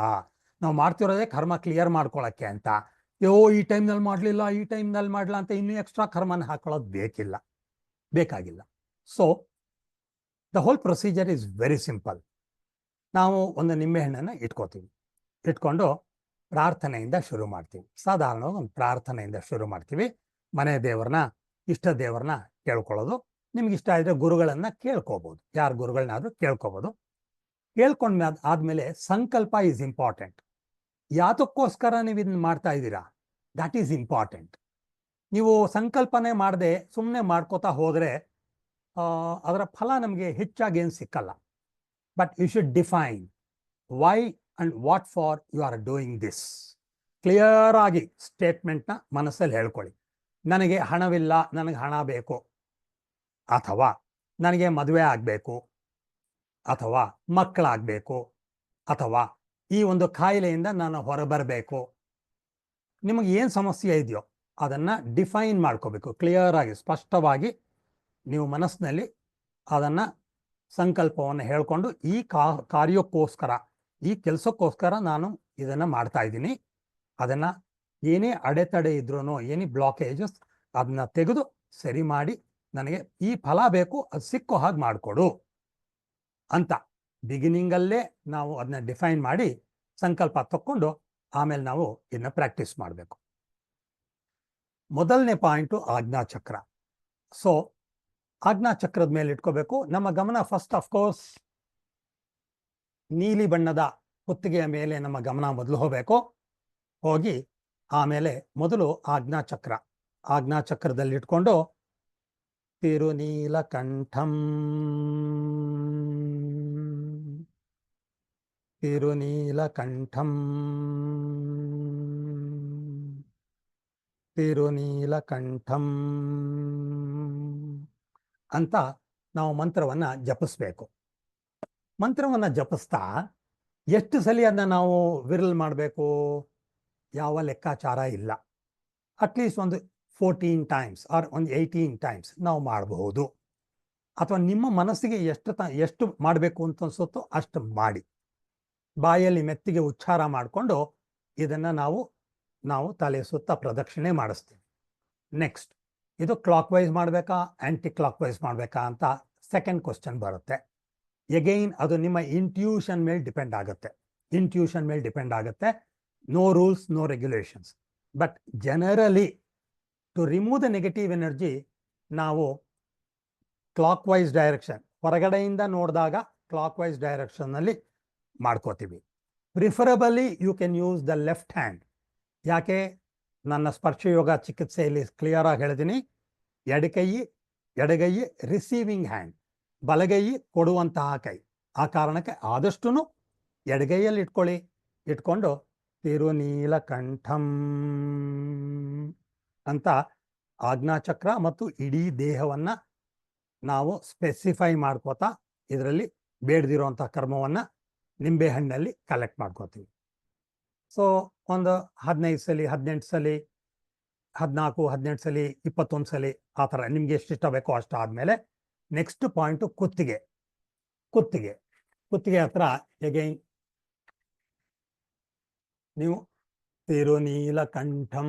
ನಾವು ಮಾಡ್ತಿರೋದೇ ಕರ್ಮ ಕ್ಲಿಯರ್ ಮಾಡ್ಕೊಳ್ಳೋಕ್ಕೆ ಅಂತ. ಈ ಟೈಮ್ನಲ್ಲಿ ಮಾಡಲಿಲ್ಲ, ಈ ಟೈಮ್ನಲ್ಲಿ ಮಾಡಲ್ಲ ಅಂತ ಇನ್ನೂ ಎಕ್ಸ್ಟ್ರಾ ಕರ್ಮನ ಹಾಕೊಳ್ಳೋದು ಬೇಕಾಗಿಲ್ಲ. So the whole procedure is very simple. ನಾವು ಒಂದು ನಿಂಬೆಹಣ್ಣನ್ನು ಇಟ್ಕೊಂಡು ಪ್ರಾರ್ಥನೆಯಿಂದ ಶುರು ಮಾಡ್ತೀವಿ. ಸಾಧಾರಣವಾಗಿ ಒಂದು ಪ್ರಾರ್ಥನೆಯಿಂದ ಶುರು ಮಾಡ್ತೀವಿ. ಮನೆ ದೇವ್ರನ್ನ, ಇಷ್ಟ ದೇವ್ರನ್ನ ಕೇಳ್ಕೊಳ್ಳೋದು. ನಿಮ್ಗೆ ಇಷ್ಟ ಆದರೆ ಗುರುಗಳನ್ನು ಕೇಳ್ಕೊಬೋದು, ಯಾರು ಗುರುಗಳನ್ನಾದರೂ ಕೇಳ್ಕೊಬೋದು. ಕೇಳ್ಕೊಂಡ್ ಆದ್ಮೇಲೆ ಸಂಕಲ್ಪ ಈಸ್ ಇಂಪಾರ್ಟೆಂಟ್. ಯಾತಕ್ಕೋಸ್ಕರ ನೀವು ಇದನ್ನ ಮಾಡ್ತಾ ಇದ್ದೀರಾ, ದಟ್ ಈಸ್ ಇಂಪಾರ್ಟೆಂಟ್. ನೀವು ಸಂಕಲ್ಪನೆ ಮಾಡದೆ ಸುಮ್ಮನೆ ಮಾಡ್ಕೋತಾ ಹೋದರೆ ಅದರ ಫಲ ನಮಗೆ ಹೆಚ್ಚಾಗಿ ಏನು ಸಿಕ್ಕಲ್ಲ. But you should define why and what for you are doing this. Clear ಆಗಿ ಸ್ಟೇಟ್ಮೆಂಟ್ನ ಮನಸ್ಸಲ್ಲಿ ಹೇಳ್ಕೊಳ್ಳಿ. ನನಗೆ ಹಣವಿಲ್ಲ, ನನಗೆ ಹಣ ಬೇಕು, ಅಥವಾ ನನಗೆ ಮದುವೆ ಆಗಬೇಕು, ಅಥವಾ ಮಕ್ಕಳಾಗಬೇಕು, ಅಥವಾ ಈ ಒಂದು ಕಾಯಿಲೆಯಿಂದ ನಾನು ಹೊರಬರಬೇಕು. ನಿಮಗೆ ಏನು ಸಮಸ್ಯೆ ಇದೆಯೋ ಅದನ್ನು ಡಿಫೈನ್ ಮಾಡ್ಕೋಬೇಕು. ಕ್ಲಿಯರ್ ಆಗಿ ಸ್ಪಷ್ಟವಾಗಿ ನೀವು ಮನಸ್ಸಿನಲ್ಲಿ ಅದನ್ನು ಸಂಕಲ್ಪವನ್ನು ಹೇಳ್ಕೊಂಡು ಈ ಕಾರ್ಯಕ್ಕೋಸ್ಕರ, ಈ ಕೆಲಸಕ್ಕೋಸ್ಕರ ನಾನು ಇದನ್ನು ಮಾಡ್ತಾ ಇದ್ದೀನಿ, ಅದನ್ನು ಏನೇ ಅಡೆತಡೆ ಇದ್ರೂ, ಏನೇ ಬ್ಲಾಕೇಜಸ್ ಅದನ್ನ ತೆಗೆದು ಸರಿ ಮಾಡಿ ನನಗೆ ಈ ಫಲ ಬೇಕು, ಅದು ಸಿಕ್ಕೋ ಹಾಗೆ ಮಾಡಿಕೊಡು ಅಂತ ಬಿಗಿನಿಂಗಲ್ಲೇ ನಾವು ಅದನ್ನ ಡಿಫೈನ್ ಮಾಡಿ ಸಂಕಲ್ಪ ತಕ್ಕೊಂಡು ಆಮೇಲೆ ನಾವು ಇದನ್ನ ಪ್ರಾಕ್ಟೀಸ್ ಮಾಡಬೇಕು. ಮೊದಲನೇ ಪಾಯಿಂಟು ಆಜ್ಞಾಚಕ್ರ. ಸೊ ಆಜ್ಞಾಚಕ್ರದ ಮೇಲೆ ಇಟ್ಕೋಬೇಕು ನಮ್ಮ ಗಮನ. ಫಸ್ಟ್ ಅಫ್ಕೋರ್ಸ್ ನೀಲಿ ಬಣ್ಣದ ಕುತ್ತಿಗೆಯ ಮೇಲೆ ನಮ್ಮ ಗಮನ ಮೊದಲು ಹೋಗಬೇಕು. ಹೋಗಿ ಆಮೇಲೆ ಮೊದಲು ಆಜ್ಞಾಚಕ್ರದಲ್ಲಿ ಇಟ್ಕೊಂಡು ತಿರುನೀಲಕಂಠಂ ತಿರುನೀಲಕಂಠಂ ತಿರುನೀಲಕಂಠಂ ಅಂತ ನಾವು ಮಂತ್ರವನ್ನು ಜಪಿಸ್ಬೇಕು. ಮಂತ್ರವನ್ನು ಜಪಿಸ್ತಾ ಎಷ್ಟು ಸಲ ಅದನ್ನ ನಾವು ವಿರಲ್ ಮಾಡಬೇಕು, ಯಾವ ಲೆಕ್ಕಾಚಾರ ಇಲ್ಲ. ಅಟ್ಲೀಸ್ಟ್ ಒಂದು 14 ಟೈಮ್ಸ್ ಆರ್ ಒಂದು 18 ಟೈಮ್ಸ್ ನಾವು ಮಾಡಬಹುದು. ಅಥವಾ ನಿಮ್ಮ ಮನಸ್ಸಿಗೆ ಎಷ್ಟು ಮಾಡಬೇಕು ಅಂತ ಅನ್ಸುತ್ತೋ ಅಷ್ಟು ಮಾಡಿ. ಬಾಯಲ್ಲಿ ಮೆತ್ತಿಗೆ ಉಚ್ಚಾರ ಮಾಡಿಕೊಂಡು ಇದನ್ನು ನಾವು ತಲೆ ಸುತ್ತ ಪ್ರದಕ್ಷಿಣೆ ಮಾಡಿಸ್ತೀವಿ. ನೆಕ್ಸ್ಟ್, ಇದು ಕ್ಲಾಕ್ ವೈಸ್ ಮಾಡಬೇಕಾ ಆ್ಯಂಟಿ ಕ್ಲಾಕ್ ವೈಸ್ ಮಾಡಬೇಕಾ ಅಂತ ಸೆಕೆಂಡ್ ಕ್ವಶನ್ ಬರುತ್ತೆ. ಎಗೈನ್ ಅದು ನಿಮ್ಮ ಇಂಟ್ಯೂಷನ್ ಮೇಲೆ ಡಿಪೆಂಡ್ ಆಗುತ್ತೆ. No rules, no regulations. But generally to remove the negative energy ನಾವು ಕ್ಲಾಕ್ ವೈಸ್ ಡೈರೆಕ್ಷನ್, ಹೊರಗಡೆಯಿಂದ ನೋಡಿದಾಗ ಕ್ಲಾಕ್ ವೈಸ್ ಡೈರೆಕ್ಷನ್ನಲ್ಲಿ ಮಾಡ್ಕೋತೀವಿ. Preferably you can use the left hand. ಯಾಕೆ, ನನ್ನ ಸ್ಪರ್ಶಯೋಗ ಚಿಕಿತ್ಸೆಯಲ್ಲಿ ಕ್ಲಿಯರ್ ಆಗಿ ಹೇಳಿದ್ದೀನಿ, ಎಡಗೈ ರಿಸೀವಿಂಗ್ ಹ್ಯಾಂಡ್, ಬಲಗೈ ಕೊಡುವಂತಹ ಕೈ. ಆ ಕಾರಣಕ್ಕೆ ಆದಷ್ಟು ಎಡಗೈಯಲ್ಲಿ ಇಟ್ಕೊಂಡು ತಿರುನೀಲಕಂಠಂ ಅಂತ ಆಜ್ಞಾಚಕ್ರ ಮತ್ತು ಇಡೀ ದೇಹವನ್ನು ನಾವು ಸ್ಪೆಸಿಫೈ ಮಾಡ್ಕೋತಾ ಇದರಲ್ಲಿ ಬೇಡದಿರುವಂಥ ಕರ್ಮವನ್ನು ನಿಂಬೆಹಣ್ಣಲ್ಲಿ ಕಲೆಕ್ಟ್ ಮಾಡ್ಕೋತೀವಿ. ಸೊ ಒಂದು 15 ಸಲ, 18 ಸಲ, 14, 18 ಸಲ, 21 ಸಲ, ಆ ಥರ ನಿಮ್ಗೆ ಎಷ್ಟು ಇಷ್ಟ ಬೇಕೋ ಅಷ್ಟು ಆದಮೇಲೆ ನೆಕ್ಸ್ಟ್ ಪಾಯಿಂಟು ಕುತ್ತಿಗೆ ಹತ್ರ ಎಗೈನ್ ನೀವು ತಿರುನೀಲಕಂಠಂ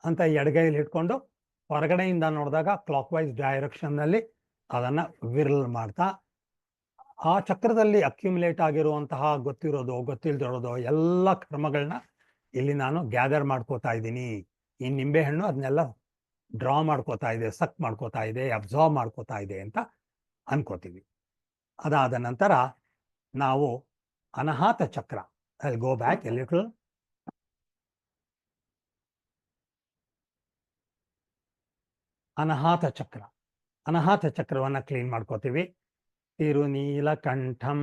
ಅಂತ ಎಡಗೈಲಿ ಇಟ್ಕೊಂಡು ಹೊರಗಡೆಯಿಂದ ನೋಡಿದಾಗ ಕ್ಲಾಕ್ ವೈಸ್ ಡೈರೆಕ್ಷನ್ನಲ್ಲಿ ಅದನ್ನು ವಿರಲ್ ಮಾಡ್ತಾ ಆ ಚಕ್ರದಲ್ಲಿ ಅಕ್ಯುಮುಲೇಟ್ ಆಗಿರುವಂತಹ ಗೊತ್ತಿರೋದು ಗೊತ್ತಿಲ್ದಿರೋದು ಎಲ್ಲ ಕರ್ಮಗಳನ್ನ ಇಲ್ಲಿ ನಾನು ಗ್ಯಾದರ್ ಮಾಡ್ಕೋತಾ ಇದ್ದೀನಿ. ಈ ನಿಂಬೆಹಣ್ಣು ಅದನ್ನೆಲ್ಲ ಡ್ರಾ ಮಾಡ್ಕೋತಾ ಇದೆ, ಸಕ್ ಮಾಡ್ಕೋತಾ ಇದೆ, ಅಬ್ಸಾರ್ವ್ ಮಾಡ್ಕೋತಾ ಇದೆ ಅಂತ ಅನ್ಕೋತೀವಿ. ಅದಾದ ನಂತರ ನಾವು ಅನಾಹತ ಚಕ್ರ, I'll go back a little. Anahata ಚಕ್ರವನ್ನು ಕ್ಲೀನ್ ಮಾಡ್ಕೋತೀವಿ. ತಿರುನೀಲಕಂಠಂ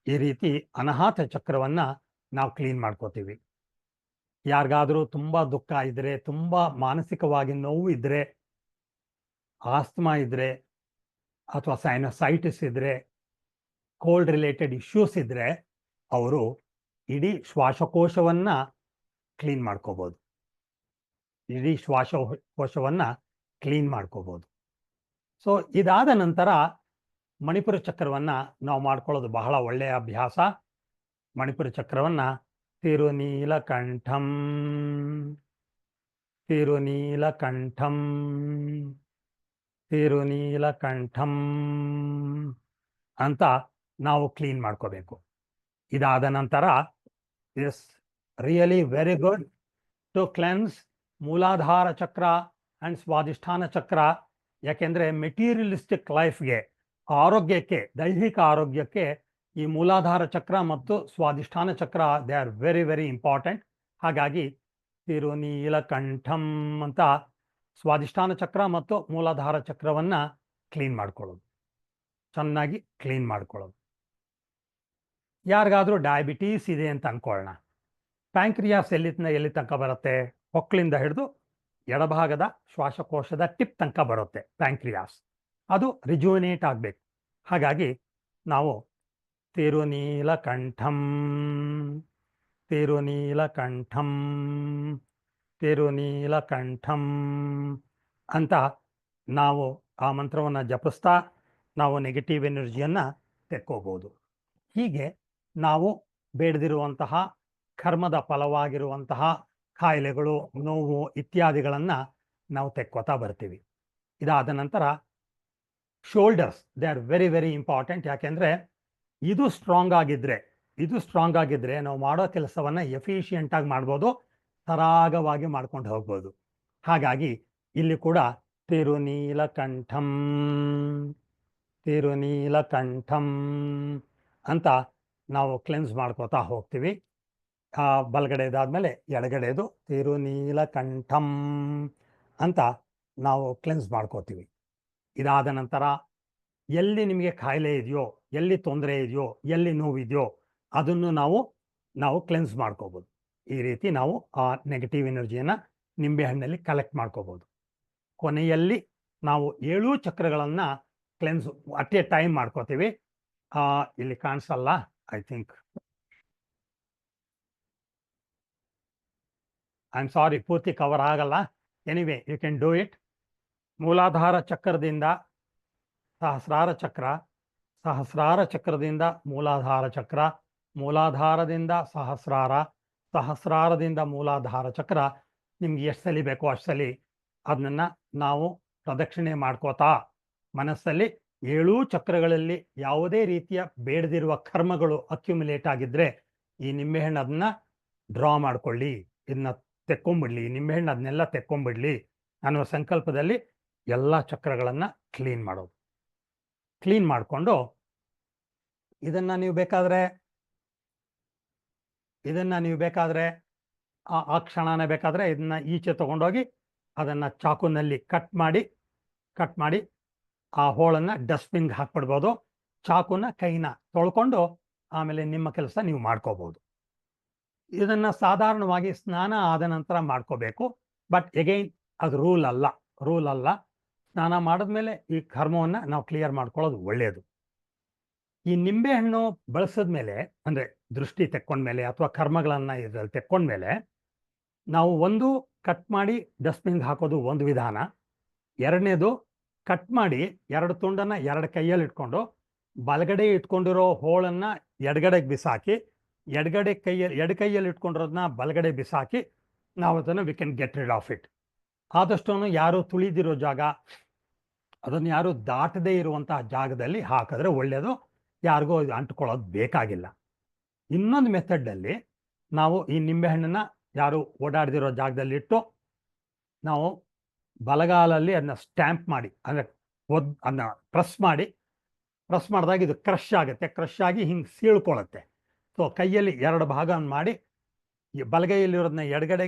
ಈ ರೀತಿ ಅನಾಹತ ಚಕ್ರವನ್ನ ನಾವು ಕ್ಲೀನ್ ಮಾಡ್ಕೋತೀವಿ. ಯಾರಿಗಾದರೂ ತುಂಬಾ ದುಃಖ ಇದ್ರೆ, ತುಂಬಾ ಮಾನಸಿಕವಾಗಿ ನೋವು ಇದ್ರೆ, ಆಸ್ತಮಾ ಇದ್ರೆ, ಅಥವಾ ಸೈನಸೈಟಿಸ್ ಇದ್ರೆ, ಕೋಲ್ಡ್ ರಿಲೇಟೆಡ್ ಇಶ್ಯೂಸ್ ಇದ್ರೆ ಅವರು ಇಡೀ ಶ್ವಾಸಕೋಶವನ್ನ ಕ್ಲೀನ್ ಮಾಡ್ಕೋಬಹುದು. ಸೊ ಇದಾದ ನಂತರ ಮಣಿಪುರ ಚಕ್ರವನ್ನ ನಾವು ಮಾಡ್ಕೊಳ್ಳೋದು ಬಹಳ ಒಳ್ಳೆಯ ಅಭ್ಯಾಸ. ಮಣಿಪುರ ಚಕ್ರವನ್ನ ತಿರುನೀಲಕಂಠಂ ಅಂತ ನಾವು ಕ್ಲೀನ್ ಮಾಡ್ಕೋಬೇಕು. ಇದಾದ ನಂತರ really very good to cleanse ಮೂಲಾಧಾರ ಚಕ್ರ ಆ್ಯಂಡ್ ಸ್ವಾಧಿಷ್ಠಾನ ಚಕ್ರ. ಯಾಕೆಂದರೆ ಮೆಟೀರಿಯಲಿಸ್ಟಿಕ್ ಲೈಫ್ಗೆ, ಆರೋಗ್ಯಕ್ಕೆ, ದೈಹಿಕ ಆರೋಗ್ಯಕ್ಕೆ ಈ ಮೂಲಾಧಾರ ಚಕ್ರ ಮತ್ತು ಸ್ವಾಧಿಷ್ಠಾನ ಚಕ್ರ they are very very important. ಹಾಗಾಗಿ ತಿರುನೀಲಕಂಠಂ ಅಂತ ಸ್ವಾಧಿಷ್ಠಾನ ಚಕ್ರ ಮತ್ತು ಮೂಲಾಧಾರ ಚಕ್ರವನ್ನು ಕ್ಲೀನ್ ಮಾಡ್ಕೊಳ್ಳೋದು, ಚೆನ್ನಾಗಿ ಕ್ಲೀನ್ ಮಾಡ್ಕೊಳ್ಳೋದು. ಯಾರಿಗಾದರೂ ಡಯಾಬಿಟೀಸ್ ಇದೆ ಅಂತ ಅಂದ್ಕೊಳ್ಳೋಣ, ಪ್ಯಾಂಕ್ರಿಯಾಸ್ ಎಲ್ಲಿ ತನಕ ಬರುತ್ತೆ? ಹೊಕ್ಕಳಿಂದ ಹಿಡಿದು ಎಡಭಾಗದ ಶ್ವಾಸಕೋಶದ ಟಿಪ್ ತನಕ ಬರುತ್ತೆ ಪ್ಯಾಂಕ್ರಿಯಾಸ್. ಅದು ರಿಜುವಿನೇಟ್ ಆಗಬೇಕು. ಹಾಗಾಗಿ ನಾವು ತಿರುನೀಲಕಂಠಂ ತಿರುನೀಲಕಂಠಂ ತಿರುನೀಲಕಂಠಂ ಅಂತ ನಾವು ಆ ಮಂತ್ರವನ್ನು ಜಪಿಸ್ತಾ ನಾವು ನೆಗೆಟಿವ್ ಎನರ್ಜಿಯನ್ನು ತೆಕ್ಕೋಬೋದು. ಹೀಗೆ ನಾವು ಬೇಡದಿರುವಂತಹ ಕರ್ಮದ ಫಲವಾಗಿರುವಂತಹ ಕಾಯಿಲೆಗಳು, ನೋವು ಇತ್ಯಾದಿಗಳನ್ನು ನಾವು ತೆಕ್ಕೋತಾ ಬರ್ತೀವಿ. ಇದಾದ ನಂತರ shoulders, they are very very important. ಯಾಕೆಂದರೆ ಇದು ಸ್ಟ್ರಾಂಗ್ ಆಗಿದ್ದರೆ ನಾವು ಮಾಡೋ ಕೆಲಸವನ್ನು ಎಫಿಷಿಯೆಂಟಾಗಿ ಮಾಡ್ಬೋದು, ಸರಾಗವಾಗಿ ಮಾಡ್ಕೊಂಡು ಹೋಗ್ಬೋದು. ಹಾಗಾಗಿ ಇಲ್ಲಿ ಕೂಡ ತಿರುನೀಲಕಂಠಂ ತಿರುನೀಲಕಂಠಂ ಅಂತ ನಾವು ಕ್ಲೆನ್ಸ್ ಮಾಡ್ಕೋತಾ ಹೋಗ್ತೀವಿ. ಬಲಗಡೆದಾದ್ಮೇಲೆ ಎಡಗಡೆದು ತಿರುನೀಲಕಂಠಂ ಅಂತ ನಾವು ಕ್ಲೆನ್ಸ್ ಮಾಡ್ಕೋತೀವಿ. ಇದಾದ ನಂತರ ಎಲ್ಲಿ ನಿಮಗೆ ಕಾಯಿಲೆ ಇದೆಯೋ, ಎಲ್ಲಿ ತೊಂದರೆ ಇದೆಯೋ, ಎಲ್ಲಿ ನೋವಿದೆಯೋ ಅದನ್ನು ನಾವು ಕ್ಲೆನ್ಸ್ ಮಾಡ್ಕೋಬೋದು. ಈ ರೀತಿ ನಾವು ಆ ನೆಗೆಟಿವ್ ಎನರ್ಜಿಯನ್ನು ನಿಂಬೆಹಣ್ಣಲ್ಲಿ ಕಲೆಕ್ಟ್ ಮಾಡ್ಕೋಬೋದು. ಕೊನೆಯಲ್ಲಿ ನಾವು 7 ಚಕ್ರಗಳನ್ನು ಕ್ಲೆನ್ಸ್ ಅಟ್ ಎ ಟೈಮ್ ಮಾಡ್ಕೋತೀವಿ. ಇಲ್ಲಿ ಕಾಣಿಸಲ್ಲ, I think, I am sorry, ಪೂರ್ತಿ ಕವರ್ ಆಗಲ್ಲ. Anyway you can do it. ಮೂಲಾಧಾರ ಚಕ್ರದಿಂದ ಸಹಸ್ರಾರ ಚಕ್ರ, ಸಹಸ್ರಾರ ಚಕ್ರದಿಂದ ಮೂಲಾಧಾರ ಚಕ್ರ, ಮೂಲಾಧಾರದಿಂದ ಸಹಸ್ರಾರ, ಸಹಸ್ರಾರದಿಂದ ಮೂಲಾಧಾರ ಚಕ್ರ. ನಿಮ್ಗೆ ಎಷ್ಟು ಸಲ ಬೇಕೋ ಅಷ್ಟು ಸಲ ಅದನ್ನು ನಾವು ಪ್ರದಕ್ಷಿಣೆ ಮಾಡ್ಕೋತಾ ಮನಸ್ಸಲ್ಲಿ 7 ಚಕ್ರಗಳಲ್ಲಿ ಯಾವುದೇ ರೀತಿಯ ಬೇಡದಿರುವ ಕರ್ಮಗಳು ಅಕ್ಯುಮುಲೇಟ್ ಆಗಿದ್ದರೆ ಈ ನಿಂಬೆಹಣ್ಣು ಅದನ್ನು ಡ್ರಾ ಮಾಡ್ಕೊಳ್ಳಿ, ಇದನ್ನ ತೆಕ್ಕೊಂಬಿಡ್ಲಿ, ನಿಂಬೆಹಣ್ಣು ಅದನ್ನೆಲ್ಲ ತೆಕ್ಕೊಂಬಿಡ್ಲಿ ಅನ್ನೋ ಸಂಕಲ್ಪದಲ್ಲಿ ಎಲ್ಲ ಚಕ್ರಗಳನ್ನು ಕ್ಲೀನ್ ಮಾಡೋದು. ಕ್ಲೀನ್ ಮಾಡಿಕೊಂಡು ಇದನ್ನು ನೀವು ಬೇಕಾದರೆ ಆ ಕ್ಷಣನೇ ಬೇಕಾದರೆ ಇದನ್ನು ಈಚೆ ತೊಗೊಂಡೋಗಿ ಅದನ್ನು ಚಾಕುನಲ್ಲಿ ಕಟ್ ಮಾಡಿ ಆ ಹೋಳನ್ನು ಡಸ್ಟ್ಬಿನ್ಗೆ ಹಾಕ್ಬಿಡ್ಬೋದು. ಚಾಕುನ ಕೈನ ತೊಳ್ಕೊಂಡು ಆಮೇಲೆ ನಿಮ್ಮ ಕೆಲಸ ನೀವು ಮಾಡ್ಕೋಬೋದು. ಇದನ್ನು ಸಾಧಾರಣವಾಗಿ ಸ್ನಾನ ಆದ ನಂತರ ಮಾಡ್ಕೋಬೇಕು. ಬಟ್ ಎಗೈನ್ ಅದು ರೂಲ್ ಅಲ್ಲ. ಸ್ನಾನ ಮಾಡಿದ್ಮೇಲೆ ಈ ಕರ್ಮವನ್ನು ನಾವು ಕ್ಲಿಯರ್ ಮಾಡ್ಕೊಳ್ಳೋದು ಒಳ್ಳೆಯದು. ಈ ನಿಂಬೆಹಣ್ಣು ಬಳಸಿದ್ಮೇಲೆ, ಅಂದರೆ ದೃಷ್ಟಿ ತೆಕ್ಕೊಂಡ್ಮೇಲೆ ಅಥವಾ ಕರ್ಮಗಳನ್ನು ಇದರಲ್ಲಿ ತೆಕ್ಕೊಂಡ್ಮೇಲೆ, ನಾವು ಒಂದು ಕಟ್ ಮಾಡಿ ಡಸ್ಟ್ಬಿನ್ಗೆ ಹಾಕೋದು ಒಂದು ವಿಧಾನ. ಎರಡನೇದು ಕಟ್ ಮಾಡಿ 2 ತುಂಡನ್ನು 2 ಕೈಯಲ್ಲಿ ಇಟ್ಕೊಂಡು ಬಲಗಡೆ ಇಟ್ಕೊಂಡಿರೋ ಹೋಳನ್ನು ಎಡಗಡೆಗೆ ಬಿಸಾಕಿ, ಎಡ ಕೈಯಲ್ಲಿ ಇಟ್ಕೊಂಡಿರೋದನ್ನ ಬಲಗಡೆ ಬಿಸಾಕಿ ನಾವು ಅದನ್ನು we can get rid of it. ಆದಷ್ಟು ಯಾರು ತುಳಿದಿರೋ ಜಾಗ, ಅದನ್ನು ಯಾರು ದಾಟದೇ ಇರುವಂತಹ ಜಾಗದಲ್ಲಿ ಹಾಕಿದ್ರೆ ಒಳ್ಳೆಯದು. ಯಾರಿಗೂ ಅಂಟ್ಕೊಳ್ಳೋದು ಬೇಕಾಗಿಲ್ಲ. ಇನ್ನೊಂದು ಮೆಥಡಲ್ಲಿ ನಾವು ಈ ನಿಂಬೆಹಣ್ಣನ್ನು ಯಾರು ಓಡಾಡ್ದಿರೋ ಜಾಗದಲ್ಲಿ ಇಟ್ಟು ನಾವು ಬಲಗಾಲಲ್ಲಿ ಅದನ್ನ ಸ್ಟ್ಯಾಂಪ್ ಮಾಡಿ, ಅಂದರೆ ಅದನ್ನ ಪ್ರೆಸ್ ಮಾಡಿದಾಗ ಇದು ಕ್ರಶ್ ಆಗುತ್ತೆ. ಕ್ರಶ್ ಆಗಿ ಹಿಂಗೆ ಸೀಳ್ಕೊಳ್ಳುತ್ತೆ. ಸೊ ಕೈಯಲ್ಲಿ 2 ಭಾಗ ಮಾಡಿ ಬಲಗೈಯಲ್ಲಿರೋದನ್ನ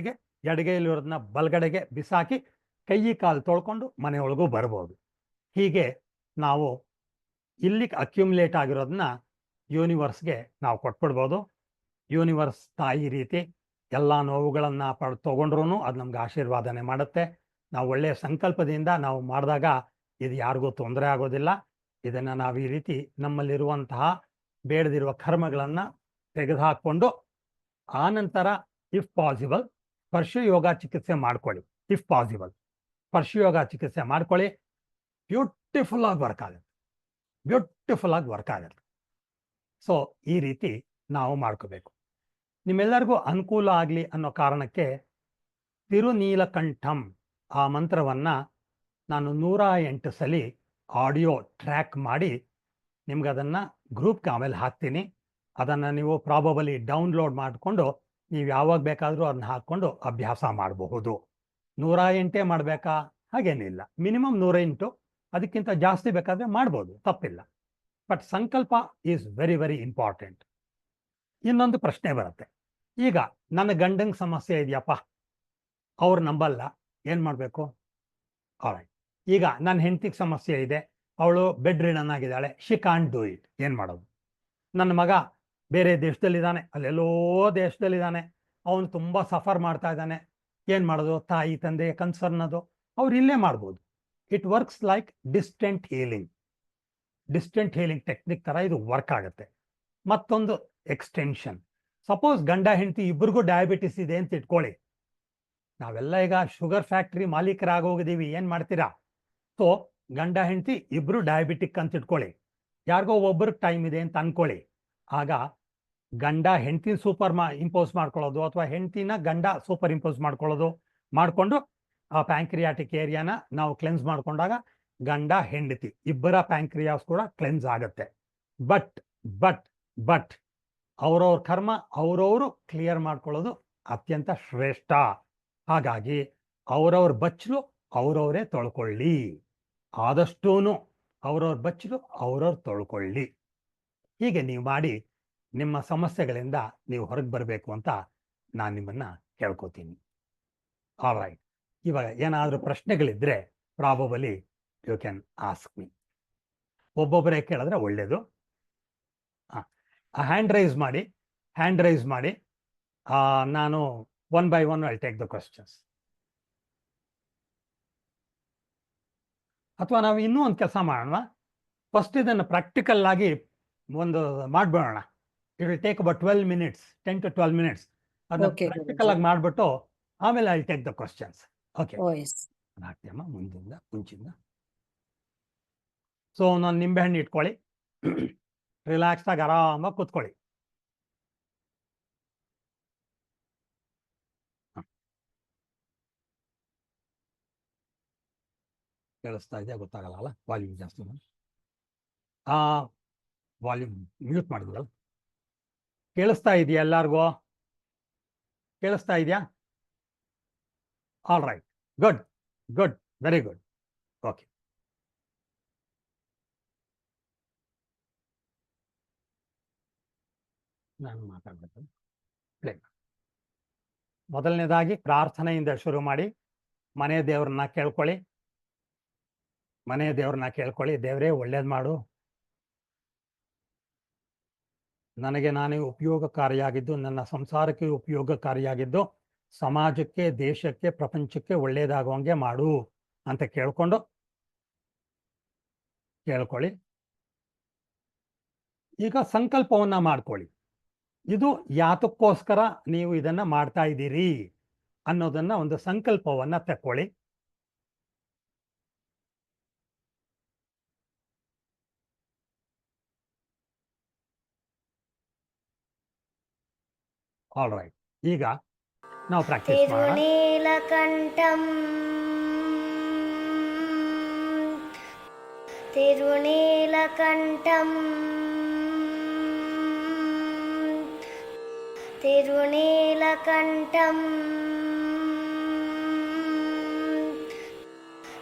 ಎಡಗೈಯಲ್ಲಿರೋದನ್ನ ಬಲಗಡೆಗೆ ಬಿಸಾಕಿ ಕೈ ಕಾಲು ತೊಳ್ಕೊಂಡು ಮನೆಯೊಳಗೂ ಬರ್ಬೋದು. ಹೀಗೆ ನಾವು ಇಲ್ಲಿ ಅಕ್ಯುಮುಲೇಟ್ ಆಗಿರೋದನ್ನ ಯೂನಿವರ್ಸ್ಗೆ ನಾವು ಕೊಟ್ಬಿಡ್ಬೋದು. ಯೂನಿವರ್ಸ್ ತಾಯಿ ರೀತಿ ಎಲ್ಲ ನೋವುಗಳನ್ನು ತೊಗೊಂಡ್ರೂ ಅದು ನಮ್ಗೆ ಆಶೀರ್ವಾದನೆ ಮಾಡುತ್ತೆ. ನಾವು ಒಳ್ಳೆಯ ಸಂಕಲ್ಪದಿಂದ ನಾವು ಮಾಡಿದಾಗ ಇದು ಯಾರಿಗೂ ತೊಂದರೆ ಆಗೋದಿಲ್ಲ. ಇದನ್ನು ನಾವು ಈ ರೀತಿ ನಮ್ಮಲ್ಲಿರುವಂತಹ ಬೇಡದಿರುವ ಕರ್ಮಗಳನ್ನು ತೆಗೆದುಹಾಕ್ಕೊಂಡು ಆನಂತರ ಇಫ್ ಪಾಸಿಬಲ್ ಸ್ಪರ್ಶಯೋಗ ಚಿಕಿತ್ಸೆ ಮಾಡ್ಕೊಳ್ಳಿ. ಇಫ್ ಪಾಸಿಬಲ್ ಸ್ಪರ್ಶಯೋಗ ಚಿಕಿತ್ಸೆ ಮಾಡ್ಕೊಳ್ಳಿ. ಬ್ಯೂಟಿಫುಲ್ ಆಗಿ ವರ್ಕ್ ಆಗುತ್ತೆ. ಸೊ ಈ ರೀತಿ ನಾವು ಮಾಡ್ಕೋಬೇಕು. ನಿಮ್ಮೆಲ್ಲರಿಗೂ ಅನುಕೂಲ ಆಗಲಿ ಅನ್ನೋ ಕಾರಣಕ್ಕೆ ತಿರುನೀಲಕಂಠಂ ಆ ಮಂತ್ರವನ್ನು ನಾನು 108 ಸಲ ಆಡಿಯೋ ಟ್ರ್ಯಾಕ್ ಮಾಡಿ ನಿಮ್ಗೆ ಅದನ್ನು ಗ್ರೂಪ್ಗೆ ಆಮೇಲೆ ಹಾಕ್ತೀನಿ. ಅದನ್ನು ನೀವು ಪ್ರಾಬಬಲಿ ಡೌನ್ಲೋಡ್ ಮಾಡಿಕೊಂಡು ನೀವು ಯಾವಾಗ ಬೇಕಾದರೂ ಅದನ್ನ ಹಾಕ್ಕೊಂಡು ಅಭ್ಯಾಸ ಮಾಡಬಹುದು. 108 ಮಾಡಬೇಕಾ ಹಾಗೇನಿಲ್ಲ, ಮಿನಿಮಮ್ 108, ಅದಕ್ಕಿಂತ ಜಾಸ್ತಿ ಬೇಕಾದರೆ ಮಾಡ್ಬೋದು, ತಪ್ಪಿಲ್ಲ. ಬಟ್ ಸಂಕಲ್ಪ ಈಸ್ ವೆರಿ ವೆರಿ ಇಂಪಾರ್ಟೆಂಟ್. ಇನ್ನೊಂದು ಪ್ರಶ್ನೆ ಬರುತ್ತೆ, ಈಗ ನನ್ನ ಗಂಡಂಗೆ ಸಮಸ್ಯೆ ಇದೆಯಪ್ಪ, ಅವ್ರು ನಂಬಲ್ಲ, ಏನು ಮಾಡಬೇಕು? ಆಲ್ರೈಟ್, ಈಗ ನನ್ನ ಹೆಂಡತಿಗೆ ಸಮಸ್ಯೆ ಇದೆ, ಅವಳು ಬೆಡ್ ರಿಡನ್ ಆಗಿದ್ದಾಳೆ, ಶಿ ಕಾಂಟ್ ಡೂ ಇಟ್, ಏನು ಮಾಡೋದು? ನನ್ನ ಮಗ ಬೇರೆ ದೇಶದಲ್ಲಿದ್ದಾನೆ, ಅಲ್ಲೆಲ್ಲೋ ದೇಶದಲ್ಲಿದ್ದಾನೆ, ಅವನು ತುಂಬ ಸಫರ್ ಮಾಡ್ತಾ ಇದ್ದಾನೆ, ಏನು ಮಾಡೋದು? ತಾಯಿ ತಂದೆ ಕನ್ಸರ್ನ್ ಅದು, ಅವ್ರು ಇಲ್ಲೇ ಮಾಡ್ಬೋದು. It works like distant healing technique ಥರ ಇದು ವರ್ಕ್ ಆಗುತ್ತೆ. ಮತ್ತೊಂದು ಎಕ್ಸ್ಟೆನ್ಷನ್, ಸಪೋಸ್ ಗಂಡ ಹೆಂಡತಿ ಇಬ್ಬರಿಗೂ ಡಯಾಬಿಟಿಸ್ ಇದೆ ಅಂತ ಇಟ್ಕೊಳ್ಳಿ, ನಾವೆಲ್ಲ ಈಗ ಶುಗರ್ ಫ್ಯಾಕ್ಟ್ರಿ ಮಾಲೀಕರಾಗೋಗಿದ್ದೀವಿ, ಏನು ಮಾಡ್ತೀರಾ? ಸೊ ಗಂಡ ಹೆಂಡತಿ ಇಬ್ಬರು ಡಯಾಬಿಟಿಕ್ ಅಂತ ಇಟ್ಕೊಳ್ಳಿ, ಯಾರಿಗೋ ಒಬ್ಬರಿಗೆ ಟೈಮ್ ಇದೆ ಅಂತ ಅನ್ಕೊಳ್ಳಿ, ಆಗ ಗಂಡ ಹೆಂಡತಿನ ಇಂಪೋಸ್ ಮಾಡ್ಕೊಳ್ಳೋದು ಅಥವಾ ಹೆಂಡತಿನ ಗಂಡ ಸೂಪರ್ ಇಂಪೋಸ್ ಮಾಡಿಕೊಂಡು ಆ ಪ್ಯಾಂಕ್ರಿಯಾಟಿಕ್ ಏರಿಯಾನ ನಾವು ಕ್ಲೆನ್ಸ್ ಮಾಡ್ಕೊಂಡಾಗ ಗಂಡ ಹೆಂಡತಿ ಇಬ್ಬರ ಪ್ಯಾಂಕ್ರಿಯಾಸ್ ಕೂಡ ಕ್ಲೆನ್ಸ್ ಆಗುತ್ತೆ. ಬಟ್ ಬಟ್ ಬಟ್ ಅವರವ್ರ ಕರ್ಮ ಅವರವರು ಕ್ಲಿಯರ್ ಮಾಡ್ಕೊಳ್ಳೋದು ಅತ್ಯಂತ ಶ್ರೇಷ್ಠ. ಹಾಗಾಗಿ ಅವರವ್ರ ಬಚ್ಚಲು ಅವರವರೇ ತೊಳ್ಕೊಳ್ಳಿ, ಆದಷ್ಟೂ ಅವರವ್ರ ಬಚ್ಚಲು ಅವರವ್ರು ತೊಳ್ಕೊಳ್ಳಿ. ಹೀಗೆ ನೀವು ಮಾಡಿ ನಿಮ್ಮ ಸಮಸ್ಯೆಗಳಿಂದ ನೀವು ಹೊರಗೆ ಬರಬೇಕು ಅಂತ ನಾನು ನಿಮ್ಮನ್ನು ಕೇಳ್ಕೊತೀನಿ. ಆಲ್ರೈಟ್, ಇವಾಗ ಏನಾದರೂ ಪ್ರಶ್ನೆಗಳಿದ್ದರೆ probably you can ask me. ಒಬ್ಬೊಬ್ಬರೇ ಕೇಳಿದ್ರೆ ಒಳ್ಳೆಯದು. ಹ್ಯಾಂಡ್ ರೈಸ್ ಮಾಡಿ, ನಾನು one by one I take the questions. ಅಥವಾ ನಾವು ಇನ್ನೂ ಒಂದು ಕೆಲಸ ಮಾಡೋಣ, ಫಸ್ಟ್ ಇದನ್ನು ಪ್ರಾಕ್ಟಿಕಲ್ ಆಗಿ ಒಂದು ಮಾಡ್ಬಿಡೋಣ. It will take about 12 minutes, 10 to 12 minutes. ಅದನ್ನ ಪ್ರಾಕ್ಟಿಕಲ್ ಆಗಿ ಮಾಡಿಬಿಟ್ಟು ಆಮೇಲೆ I take the questions. Okay, ಹಾಕ್ತೀಯಮ್ಮ ಮುಂಚಿಂದ. ಸೊ ನಾನು ನಿಂಬೆಹಣ್ಣು ಇಟ್ಕೊಳ್ಳಿ, ರಿಲ್ಯಾಕ್ಸ್ ಆಗಿ ಆರಾಮಾಗಿ ಕೂತ್ಕೊಳ್ಳಿ. ಕೇಳಿಸ್ತಾ ಇದೆಯಾ? ಗೊತ್ತಾಗಲ್ಲ, ವಾಲ್ಯೂಮ್ ಜಾಸ್ತಿ. ವಾಲ್ಯೂಮ್ ಮ್ಯೂಟ್ ಮಾಡಿದ್ರಲ್ಲ, ಕೇಳಿಸ್ತಾ ಇದೆಯಾ? ಎಲ್ಲರಿಗೂ ಕೇಳಿಸ್ತಾ ಇದೆಯಾ? All right, good, very good. Okay, ನಾನು ಮಾತಾಡ್ಬೇಕು. ಮೊದಲನೇದಾಗಿ ಪ್ರಾರ್ಥನೆಯಿಂದ ಶುರು ಮಾಡಿ ಮನೆ ದೇವ್ರನ್ನ ಕೇಳ್ಕೊಳ್ಳಿ. ದೇವರೇ ಒಳ್ಳೇದು ಮಾಡು, ನನಗೆ ನಾನೇ ಉಪಯೋಗಕಾರಿಯಾಗಿದ್ದು, ನನ್ನ ಸಂಸಾರಕ್ಕೆ ಉಪಯೋಗಕಾರಿಯಾಗಿದ್ದು, ಸಮಾಜಕ್ಕೆ, ದೇಶಕ್ಕೆ, ಪ್ರಪಂಚಕ್ಕೆ ಒಳ್ಳೆಯದಾಗುವಂಗೆ ಮಾಡು ಅಂತ ಕೇಳ್ಕೊಳ್ಳಿ. ಈಗ ಸಂಕಲ್ಪವನ್ನ ಮಾಡ್ಕೊಳ್ಳಿ. ಇದು ಯಾತಕ್ಕೋಸ್ಕರ ನೀವು ಇದನ್ನ ಮಾಡ್ತಾ ಇದ್ದೀರಿ ಅನ್ನೋದನ್ನ ಒಂದು ಸಂಕಲ್ಪವನ್ನ ತಕ್ಕೊಳ್ಳಿ. ಆಲ್ ರೈಟ್, ಈಗ ನಾವು ಪ್ರಾಕ್ಟೀಸ್ ಮಾಡೋಣ. ತಿರುನೀಲಕಂಠಂ ತಿರುನೀಲಕಂಠಂ ತಿರುನೀಲಕಂಠಂ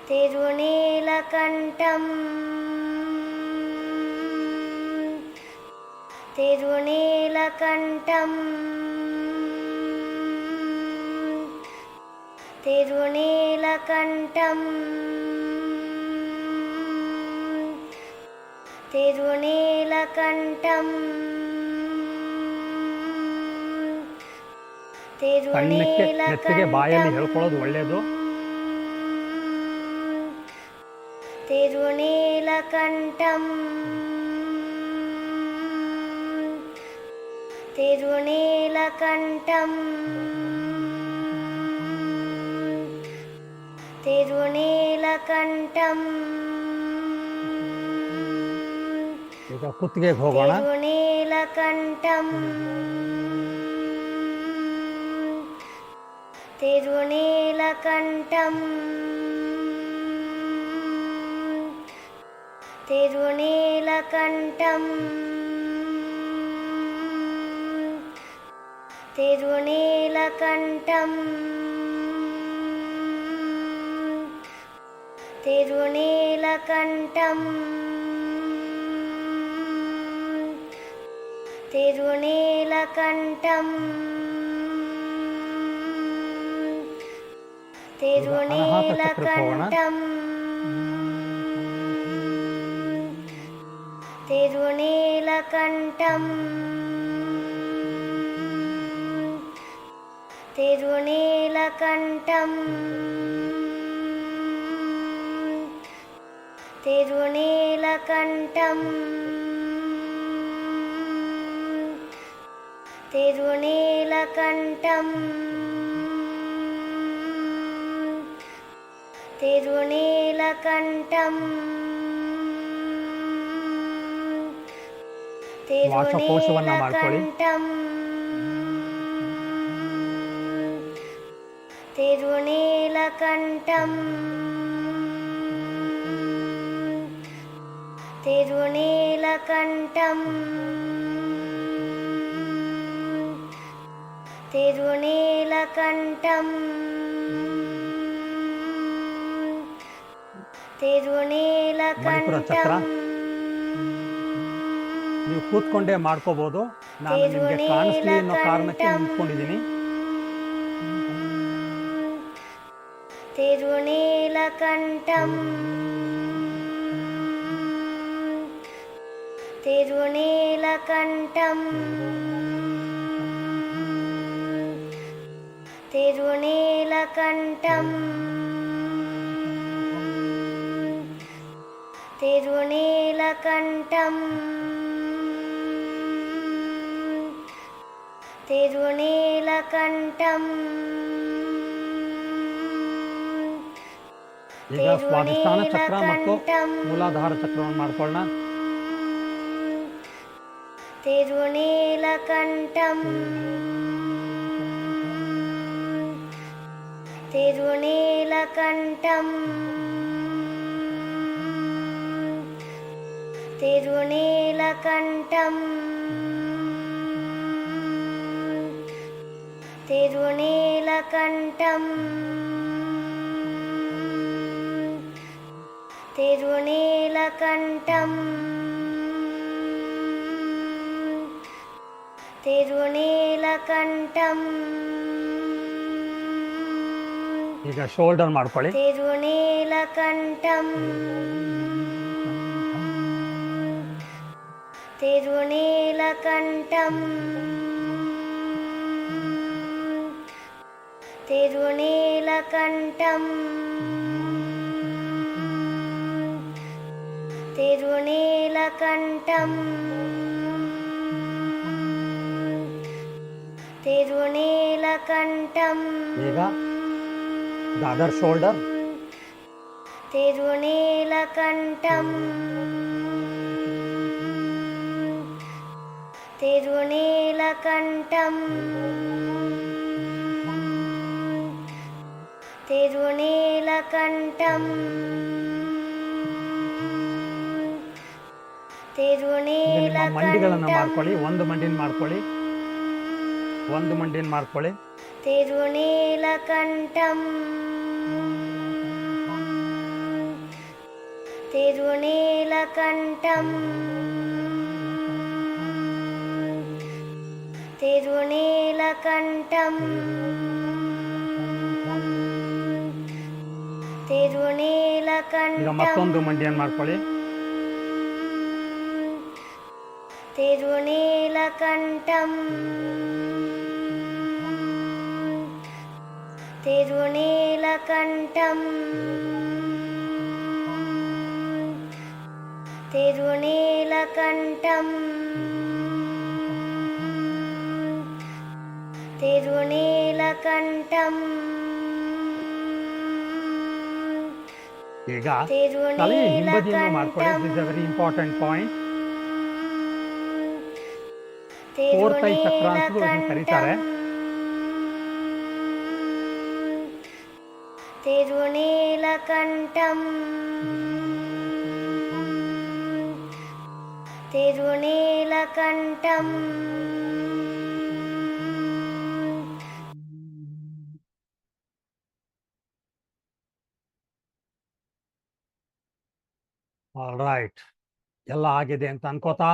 ತಿರುನೀಲಕಂಠಂ ತಿರುನೀಲಕಂಠಂ ತಿರುನೀಲಕಂಠಂ ತಿರುನೀಲಕಂಠಂ ನೆತ್ತಿಗೆ ಬಾಯಲ್ಲಿ ಹೇಳ್ಕೊಳ್ಳೋದು ಒಳ್ಳೆಯದು. ತಿರುನೀಲಕಂಠಂ ತಿರುನೀಲಕಂಠಂ ತಿರುನೀಲಕಂಠಂ ಈಗ ಕುತ್ತಿಗೆಗೆ ಹೋಗೋಣ. ತಿರುನೀಲಕಂಠಂ ತಿರುನೀಲಕಂಠಂ ತಿರುನೀಲಕಂಠಂ తిరునీలకంఠం తిరునీలకంఠం తిరునీలకంఠం తిరునీలకంఠం తిరునీలకంఠం తిరునీలకంఠం తిరునీలకంఠం తిరునీలకంఠం తిరునీలకంఠం ಶ್ವಾಸಕೋಶವನ್ನ ಮಾಡ್ಕೊಳ್ಳಿ. తిరునీలకంఠం తిరునీలకంఠం తిరునీలకంఠం ಮಣಿಪುರ ಚಕ್ರ తిరునీలకంఠం ನೀವು ಕೂತ್ಕೊಂಡೇ ಮಾಡ್ಕೋಬಹುದು. ನಾನು ನಿಮಗೆ ಕಾಣಿಸ್ಲಿ ಅನ್ನೋ ಕಾರಣಕ್ಕೆ ನಿಂತ್ಕೊಂಡಿದ್ದೀನಿ. తిరునీలకంఠం తిరునీలకంఠం తిరునీలకంఠం తిరునీలకంఠం తిరునీలకంఠం ಈಗ ಸ್ವಾಧಿಷ್ಠಾನ ಚಕ್ರ ಮತ್ತು ಮೂಲಾಧಾರ ಚಕ್ರವನ್ನು ಮಾಡ್ಕೊಳ್ಳೋಣ. తిరునీలకంఠం తిరునీలకంఠం తిరునీలకంఠం తిరునీలకంఠం తిరునీలకంఠం తిరునీలకంఠం ಈಗ ಶೋಲ್ಡರ್ ಮಾಡ್ಕೊಳ್ಳಿ. తిరునీలకంఠం తిరునీలకంఠం తిరునీలకంఠం తిరునీలకంఠం తిరునీలకంఠం ಈಗ ದಾದರ್ ಶೋಲ್ಡರ್ తిరునీలకంఠం తిరునీలకంఠం తిరునీలకంఠం ನಿಮ್ಮ ಮಂಡಿಗಳನ್ನ తిరునీలకంఠం ಮಾಡ್ಕೊಳ್ಳಿ. ಒಂದು ಮಂಡಿನ ಮಾಡ್ಕೊಳ್ಳಿ. ಒಂದು ಮಂಡಿನ ಮಾಡ್ಕೊಳ್ಳಿ. తిరునీలకంఠం తిరునీలకంఠం తిరునీలకంఠం ಈಗ తిరునీలకంఠం ಮತ್ತೊಂದು ಮಂಡಿಯನ್ನು ಮಾಡ್ಕೊಳ್ಳಿ. తిరునీలకంఠం తిరునీలకంఠం తిరునీలకంఠం తిరునీలకంఠం ಈಗ ತಲೆಯ ಹಿಂಬದಿಯನ್ನು ಮಾಡ್ಕೊಳ್ಳಿ. This is a very important point. Fourth I ಚಕ್ರ ಅಂತಲೂ ಇದನ್ನು ಕರೀತಾರೆ. తిరునీలకంఠం తిరునీలకంఠం ಆಲ್ ರೈಟ್, ಎಲ್ಲ ಆಗಿದೆ ಅಂತ ಅನ್ಕೋತಾ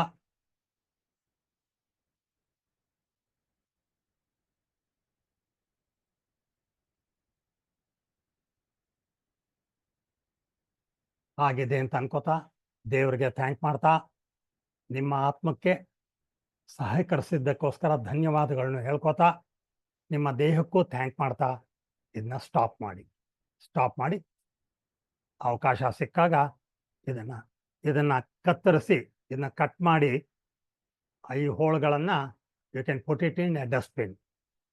ಆಗಿದೆ ಅಂತ ಅನ್ಕೋತಾ ದೇವರಿಗೆ ಥ್ಯಾಂಕ್ ಮಾಡ್ತಾ ನಿಮ್ಮ ಆತ್ಮಕ್ಕೆ ಸಹಕರಿಸಿದ್ದಕ್ಕೋಸ್ಕರ ಧನ್ಯವಾದಗಳನ್ನು ಹೇಳ್ಕೋತಾ ನಿಮ್ಮ ದೇಹಕ್ಕೂ ಥ್ಯಾಂಕ್ ಮಾಡ್ತಾ ಇದನ್ನ ಸ್ಟಾಪ್ ಮಾಡಿ ಅವಕಾಶ ಸಿಕ್ಕಾಗ ಇದನ್ನ ಕತ್ತರಿಸಿ ಇದನ್ನ ಕಟ್ ಮಾಡಿ ಈ ಹೋಳುಗಳನ್ನು you can put it in a dustbin.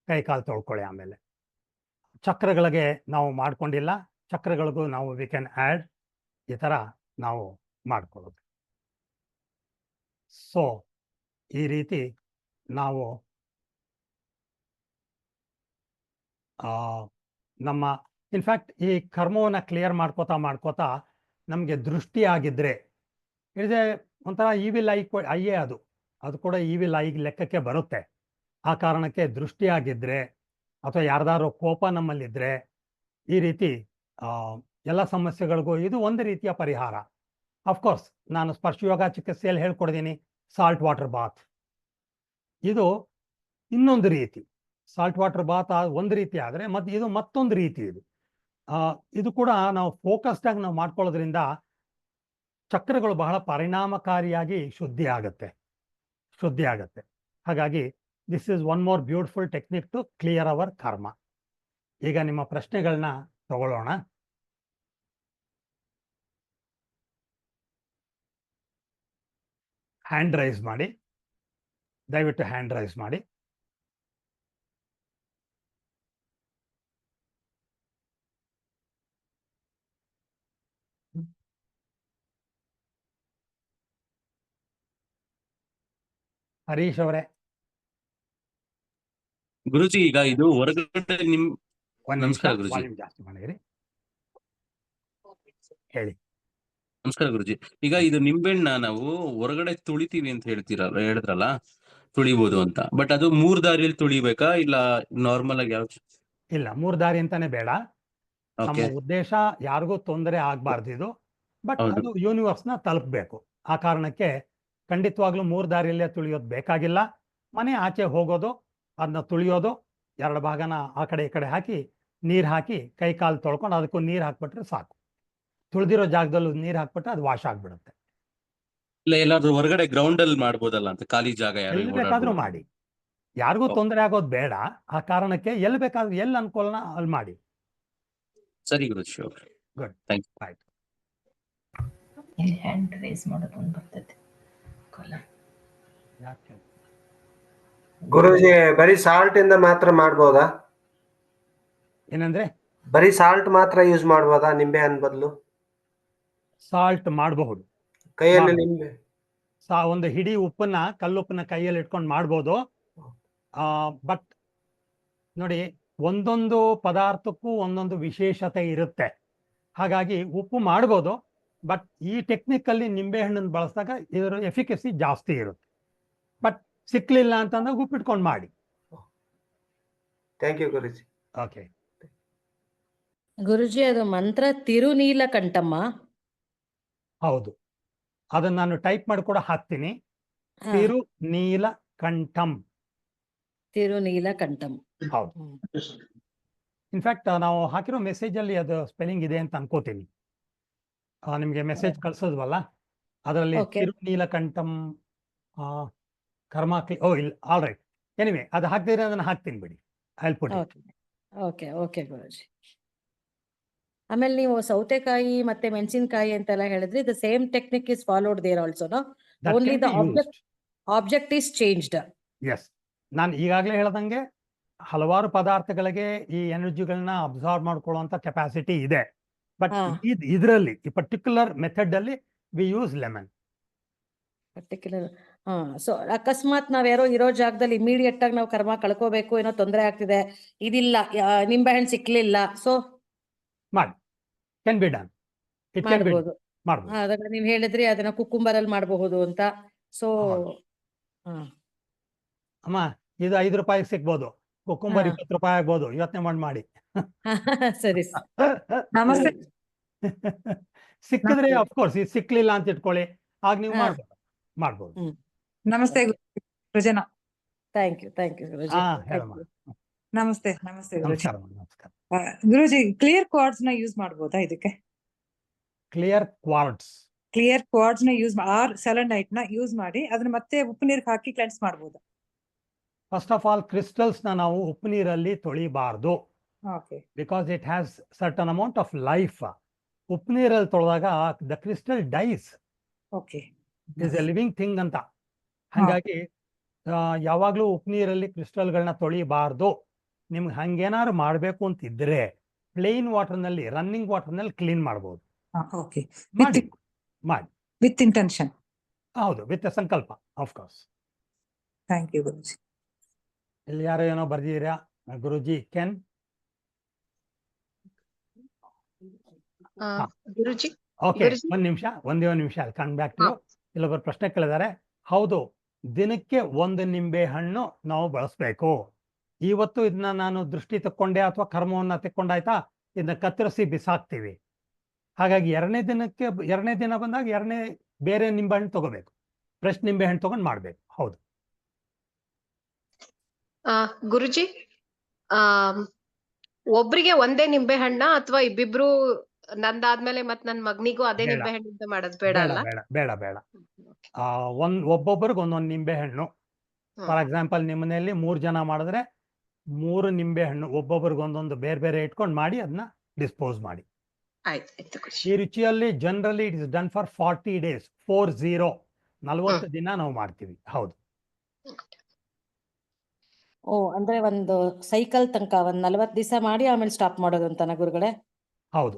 ಕೈ ಕಾಲು ತೊಳ್ಕೊಳ್ಳಿ. ಆಮೇಲೆ ಚಕ್ರಗಳಿಗೆ ನಾವು ಮಾಡ್ಕೊಂಡಿಲ್ಲ, ಚಕ್ರಗಳಿಗೂ ನಾವು ವಿ ಕ್ಯಾನ್ ಆ್ಯಡ್ ಈ ಥರ ನಾವು ಮಾಡ್ಕೊಳ್ಳೋದು. ಸೊ ಈ ರೀತಿ ನಾವು ನಮ್ಮ ಇನ್ಫ್ಯಾಕ್ಟ್ ಈ ಕರ್ಮವನ್ನು ಕ್ಲಿಯರ್ ಮಾಡ್ಕೋತಾ ನಮಗೆ ದೃಷ್ಟಿ ಆಗಿದ್ರೆ ಇದೆ ಒಂಥರ ಈವಿಲ್ ಐಯೇ ಅದು ಕೂಡ ಈವಿಲ್ ಐ ಲೆಕ್ಕಕ್ಕೆ ಬರುತ್ತೆ. ಆ ಕಾರಣಕ್ಕೆ ದೃಷ್ಟಿ ಆಗಿದ್ರೆ ಅಥವಾ ಯಾರ್ದಾರು ಕೋಪ ನಮ್ಮಲ್ಲಿದ್ದರೆ ಈ ರೀತಿ ಎಲ್ಲ ಸಮಸ್ಯೆಗಳಿಗೂ ಇದು ಒಂದು ರೀತಿಯ ಪರಿಹಾರ. ಅಫ್ಕೋರ್ಸ್ ನಾನು ಸ್ಪರ್ಶಯೋಗ ಚಿಕಿತ್ಸೆಯಲ್ಲಿ ಹೇಳ್ಕೊಡ್ತೀನಿ ಸಾಲ್ಟ್ ವಾಟರ್ ಬಾತ್. ಇದು ಇನ್ನೊಂದು ರೀತಿ. ಸಾಲ್ಟ್ ವಾಟರ್ ಬಾತ್ ಒಂದು ರೀತಿ ಆದರೆ ಇದು ಮತ್ತೊಂದು ರೀತಿ. ಇದು ಕೂಡ ನಾವು ಫೋಕಸ್ಡ್ ಆಗಿ ನಾವು ಮಾಡ್ಕೊಳ್ಳೋದ್ರಿಂದ ಚಕ್ರಗಳು ಬಹಳ ಪರಿಣಾಮಕಾರಿಯಾಗಿ ಶುದ್ಧಿ ಆಗುತ್ತೆ. ಹಾಗಾಗಿ this is one more beautiful technique to clear our karma. ಈಗ ನಿಮ್ಮ ಪ್ರಶ್ನೆಗಳನ್ನ ತಗೊಳ್ಳೋಣ. ಹ್ಯಾಂಡ್ ರೈಸ್ ಮಾಡಿ, ದಯವಿಟ್ಟು ಹ್ಯಾಂಡ್ ರೈಸ್ ಮಾಡಿ. ಹರೀಶ್ ಅವರೇ. ಗುರುಜಿ, ಈಗ ಇದು ಹೊರಗಡೆ ನಮಸ್ಕಾರ ಗುರುಜಿ. ವಾಲ್ಯೂಮ್ ಜಾಸ್ತಿ ಮಾಡಿರಿ, ಹೇಳಿ. ನಮಸ್ಕಾರ ಗುರುಜಿ. ಈಗ ಇದು ನಿಂಬೆಹಣ್ಣ ನಾವು ಹೊರಗಡೆ ತುಳಿತೀವಿ ಅಂತ ಹೇಳಿದ್ರಲ್ಲ, ತುಳಿಬಹುದು ಅಂತ. ಬಟ್ ಅದು 3 ದಾರಿಯಲ್ಲಿ ತುಳಿಬೇಕಾ ಇಲ್ಲ ನಾರ್ಮಲ್ ಆಗಿ? ಇಲ್ಲ, 3 ದಾರಿ ಅಂತಾನೆ ಬೇಡ. ನಮ್ಮ ಉದ್ದೇಶ ಯಾರಿಗೂ ತೊಂದರೆ ಆಗ್ಬಾರ್ದು ಇದು. ಬಟ್ ಅದು ಯೂನಿವರ್ಸ್ನ ತಲುಪಬೇಕು. ಆ ಕಾರಣಕ್ಕೆ ಖಂಡಿತವಾಗ್ಲೂ 3 ದಾರಿಯಲ್ಲೇ ತುಳಿಯೋದು ಬೇಕಾಗಿಲ್ಲ. ಮನೆ ಆಚೆ ಹೋಗೋದು, ಅದನ್ನ ತುಳಿಯೋದು, 2 ಭಾಗನ ಆ ಕಡೆ ಈ ಕಡೆ ಹಾಕಿ ನೀರು ಹಾಕಿ ಕೈ ಕಾಲು ತೊಳ್ಕೊಂಡು ಅದಕ್ಕೂ ನೀರು ಹಾಕ್ಬಿಟ್ರೆ ಸಾಕು. ತುಳಿದಿರೋ ಜಾಗದಲ್ಲೂ ನೀರು ಹಾಕ್ಬಿಟ್ರೆ ಅದು ವಾಶ್ ಆಗ್ಬಿಡುತ್ತೆ. ಇಲ್ಲ, ಎಲ್ಲಾದ್ರೂ ಹೊರಗಡೆ ಗ್ರೌಂಡ್ ಅಲ್ಲಿ ಮಾಡ್ಬೋದಲ್ಲ ಅಂತ, ಖಾಲಿ ಜಾಗ ಎಲ್ಲಿ ಬೇಕಾದ್ರೂ ಮಾಡಿ, ಯಾರಿಗೂ ತೊಂದರೆ ಆಗೋದು ಬೇಡ. ಆ ಕಾರಣಕ್ಕೆ ಎಲ್ಲಿ ಬೇಕಾದ್ರೂ, ಎಲ್ಲಿ ಅನುಕೂಲನ ಅಲ್ಲಿ ಮಾಡಿ. ಸರಿ ಗುರುಜಿ, ಗುಡ್, ಥ್ಯಾಂಕ್ ಯು. ಆಯ್ತು. ಇಲ್ಲಿ ಹ್ಯಾಂಡ್ ರೈಸ್ ಮಾಡೋದು ಒಂದು ಬರ್ತೈತೆ. ಗುರುಜಿ, ಬರೀ ಸಾಲ್ಟ್ ಇಂದ ಮಾತ್ರ ಮಾಡ್ಬೋದಾ? ಏನಂದ್ರೆ ಬರೀ ಸಾಲ್ಟ್ ಮಾತ್ರ ಯೂಸ್ ಮಾಡ್ಬೋದಾ ನಿಂಬೆ ಹಣ್ಣು ಬದಲು? ಸಾಲ್ಟ್ ಮಾಡಬಹುದು, ಕೈಯಲ್ಲಿ ನಿಂಬೆ ಒಂದು ಹಿಡಿ ಉಪ್ಪನ್ನ, ಕಲ್ಲುಪ್ಪನ್ನ ಕೈಯಲ್ಲಿ ಇಟ್ಕೊಂಡು ಮಾಡ್ಬೋದು. ಬಟ್ ನೋಡಿ, ಒಂದೊಂದು ಪದಾರ್ಥಕ್ಕೂ ಒಂದೊಂದು ವಿಶೇಷತೆ ಇರುತ್ತೆ. ಹಾಗಾಗಿ ಉಪ್ಪು ಮಾಡ್ಬೋದು, ಬಟ್ ಈ ಟೆಕ್ನಿಕಲ್ಲಿ ನಿಂಬೆಹಣ್ಣನ್ನು ಬಳಸಿದಾಗ ಇದರ ಎಫಿಕಸಿ ಜಾಸ್ತಿ ಇರುತ್ತೆ. ಬಟ್ ಸಿಕ್ಲಿಲ್ಲ ಅಂತಂದ್ರೆ ಉಪ್ಪಿಟ್ಕೊಂಡು ಮಾಡಿ. Thank you guruji. Okay guruji, ಅದು ಮಂತ್ರ ತಿರುನೀಲಕಂಠಮ್ಮ. ಹೌದು, ಅದನ್ನ ನಾನು ಟೈಪ್ ಮಾಡಿ ಕೂಡ ಹಾಕ್ತೀನಿ. ತಿರುನೀಲಕಂಠಂ. ತಿರುನೀಲಕಂಠಂ, ಹೌದು. ಇನ್ಫ್ಯಾಕ್ಟ್ ನಾವು ಹಾಕಿರೋ ಮೆಸೇಜ್ ಅಲ್ಲಿ ಅದು ಸ್ಪೆಲ್ಲಿಂಗ್ ಇದೆ ಅಂತ ಅನ್ಕೋತೀನಿ. ನಿಮ್ಗೆ ಮೆಸೇಜ್ ಕಳ್ಸೋದ್ವಲ್ಲ, ಅದರಲ್ಲಿ ತಿರುನೀಲಕಂಠಂ ಕರ್ಮ ಇಲ್ಲ. ಆಲ್ ರೈಟ್, ಎನಿವೆ ಅದು ಹಾಕ್ತಿದ್ರೆ ಅದನ್ನ ಹಾಕ್ತೀನಿ ಬಿಡಿ. I will put it. Okay okay ಗುರುಜಿ. ಆಮೇಲೆ ನೀವು ಸೌತೆಕಾಯಿ ಮತ್ತೆ ಮೆಣಸಿನಕಾಯಿ ಅಂತೆಲ್ಲ ಹೇಳಿದ್ರಿ, the same technique is followed there also, no? Only the object is changed. Yes, ನಾನು ಈಗಾಗಲೇ ಹೇಳ್ದಂಗೆ ಹಲವಾರು ಪದಾರ್ಥಗಳಿಗೆ ಈ ಎನರ್ಜಿಗಳನ್ನ ಅಬ್ಸಾರ್ವ್ ಮಾಡ್ಕೊಳ್ಳುವಂತ ಕೆಪಾಸಿಟಿ ಇದೆ. ಬಟ್ ಇದರಲ್ಲಿ ಈ ಪರ್ಟಿಕ್ಯುಲರ್ ಮೆಥಡ್ ಅಲ್ಲಿ we use lemon. Particular so ಅಕಸ್ಮಾತ್ ನಾವ್ಯಾರೋ ಇರೋ ಜಾಗದಲ್ಲಿ ಇಮಿಡಿಯೇಟ್ ಆಗಿ ನಾವು ಕರ್ಮ ಕಳ್ಕೋಬೇಕು, ಏನೋ ತೊಂದರೆ ಆಗ್ತಿದೆ, ಇದಿಲ್ಲ, ನಿಂಬೆಹಣ್ಣು ಸಿಕ್ಲಿಲ್ಲ, ಸೊ ಮಾಡಿ, can be done, it can be ಮಾಡಬಹುದು. ಅದನ್ನ ನೀವು ಹೇಳಿದ್ರಿ ಅದನ್ನ ಕುಕ್ಕುಂಬರ್ ಅಲ್ಲಿ ಮಾಡಬಹುದು ಅಂತ. ಸೊ ಅಮ್ಮ, ಇದು 5 ರೂಪಾಯಿಗೆ ಸಿಗ್ಬೋದು, ಕುಕ್ಕುಂಬರ್ 20 ರೂಪಾಯಿ ಆಗ್ಬೋದು. ಯೋಚನೆ ಮಾಡಿ. ನಮಸ್ತೆ ಸಿಕ್ಕಿದ್ರೆ ಅಫ್ಕೋರ್ಸ್ ಇದು ಸಿಕ್ಲಿಲ್ಲ ಅಂತ ಇಟ್ಕೊಳ್ಳಿ, ಆಗ ನೀವು ಹಾ. ಮಾಡ್ಬೋದು. ನಮಸ್ತೆ ಸೃಜನಾ. ಥ್ಯಾಂಕ್ ಯು ಗುರುಜಿ. ಹಾ ಹೇಳಮ್ಮ. ನಮಸ್ತೆ ಗುರುಜಿ. ನಮಸ್ಕಾರ ನಮಸ್ಕಾರ. ಗುರುಜಿ ಕ್ಲಿಯರ್ ಕ್ವಾರ್ಡ್ಸ್ ನ ಯೂಸ್ ಮಾಡ್ಬೋದಾ ಇದಕ್ಕೆ? ಕ್ಲಿಯರ್ ಕ್ವಾರ್ಟ್ಸ್ ಕ್ಲಿಯರ್ ಕ್ವಾರ್ಡ್ಸ್ ನ ಯೂಸ್ ಆರ್ ಸೆಲೆನೈಟ್ ನ ಯೂಸ್ ಮಾಡಿ ಅದನ್ನ ಮತ್ತೆ ಉಪ್ಪು ನೀರಿಗೆ ಹಾಕಿ ಕ್ಲೆನ್ಸ್ ಮಾಡ್ಬೋದಾ? ಫಸ್ಟ್ ಆಫ್ ಆಲ್ ಕ್ರಿಸ್ಟಲ್ಸ್ ನಾವು ಉಪ್ಪು ನೀರಲ್ಲಿ ತೊಳಿಬಾರ್ದು, okay. Because it has certain amount of life. ಉಪ್ಪು ನೀರಲ್ಲಿ ತೊಳೆದಾಗ the crystal dies, okay. Is a living thing ಅಂತ. ಹಾಗಾಗಿ ಯಾವಾಗಲೂ ಉಪ್ಪು ನೀರಲ್ಲಿ ಕ್ರಿಸ್ಟಲ್ಗಳನ್ನ ತೊಳಿಬಾರ್ದು. ನಿಮ್ಗೆ ಹಂಗೇನಾದ್ರು ಮಾಡಬೇಕು ಅಂತಿದ್ರೆ ಪ್ಲೇನ್ ವಾಟರ್ನಲ್ಲಿ, ರನ್ನಿಂಗ್ ವಾಟರ್ನಲ್ಲಿ ಕ್ಲೀನ್ ಮಾಡ್ಬೋದು. ಓಕೆ. ಮಾಡಿ ವಿತ್ ಇಂಟೆನ್ಷನ್. ಹೌದು, ವಿತ್ ಸಂಕಲ್ಪ ಆಫ್ ಕೋರ್ಸ್. ಥ್ಯಾಂಕ್ ಯು ಗುರುಜಿ. ಇಲ್ಲಿ ಯಾರೋ ಏನೋ ಬರ್ದಿದ್ದೀರಾ ಗುರುಜಿ? ಕೆನ್ ಗುರುಜಿ ಓಕೆ, ಗುರುಜಿ. ಒಂದೇ ನಿಮಿಷ ಕಮ್ ಬ್ಯಾಕ್ ಟು. ಇಲ್ಲೊಬ್ಬರು ಪ್ರಶ್ನೆ ಕೇಳಿದ್ದಾರೆ. ಹೌದು, ದಿನಕ್ಕೆ 1 ನಿಂಬೆ ಹಣ್ಣು ನಾವು ಬಳಸಬೇಕು. ಇವತ್ತು ಇದನ್ನ ನಾನು ದೃಷ್ಟಿ ತಕ್ಕೊಂಡೆ ಅಥವಾ ಕರ್ಮವನ್ನ ತಕ್ಕೊಂಡಾಯ್ತಾ, ಇದನ್ನ ಕತ್ತರಿಸಿ ಬಿಸಾಕ್ತೀವಿ. ಹಾಗಾಗಿ ಎರಡನೇ ದಿನ ಬಂದಾಗ ಬೇರೆ ನಿಂಬೆ ಹಣ್ಣು ತಗೋಬೇಕು, ಫ್ರೆಶ್ ನಿಂಬೆ ಹಣ್ಣು ತಗೊಂಡು ಮಾಡ್ಬೇಕು. ಹೌದು ಗುರುಜಿ, ಒಬ್ರಿಗೆ ಒಂದೇ ನಿಂಬೆ ಹಣ್ಣ ಅಥವಾ ಇಬ್ಬಿಬ್ರು ನಂದಾದ್ಮೇಲೆ ಮತ್ ನನ್ ಮಗನಿಗೂ ಅದೇ ಬೇಡ. ನಿಂಬೆ ಹಣ್ಣಿಂದ ಮಾಡೋದ್ ಬೇಡ ಬೇಡ ಅಲ್ಲ? ಬೇಡ ಬೇಡ ಬೇಡ. ಒಬ್ಬೊಬ್ಬರಿಗೆ ಒಂದೊಂದು ನಿಂಬೆ ಹಣ್ಣು. ಫಾರ್ ಎಕ್ಸಾಂಪಲ್, ನಿಮ್ಮ ಮನೆಯಲ್ಲಿ 3 ಜನ ಮಾಡಿದ್ರೆ 3 ನಿಂಬೆ ಹಣ್ಣು ಒಬ್ಬೊಬ್ಬರಿಗೆ ಒಂದೊಂದು ಬೇರೆ ಬೇರೆ ಇಟ್ಕೊಂಡು ಮಾಡಿ ಅದನ್ನ ಡಿಸ್ಪೋಸ್ ಮಾಡಿ. ಆಯ್ತು ಗುರುಜಿ. ಈ ರುಚಿಯಲ್ಲಿ generally it is done for 40 days. 40 ದಿನ ನಾವು ಮಾಡ್ತೀವಿ. ಹೌದು. ಓ, ಅಂದ್ರೆ ಒಂದು ಸೈಕಲ್ ತನಕ ಒಂದ್ 40 ದಿವಸ ಮಾಡಿ ಆಮೇಲೆ ಸ್ಟಾಪ್ ಮಾಡೋದು ಅಂತಾನ ಗುರುಗಳೇ? ಹೌದು,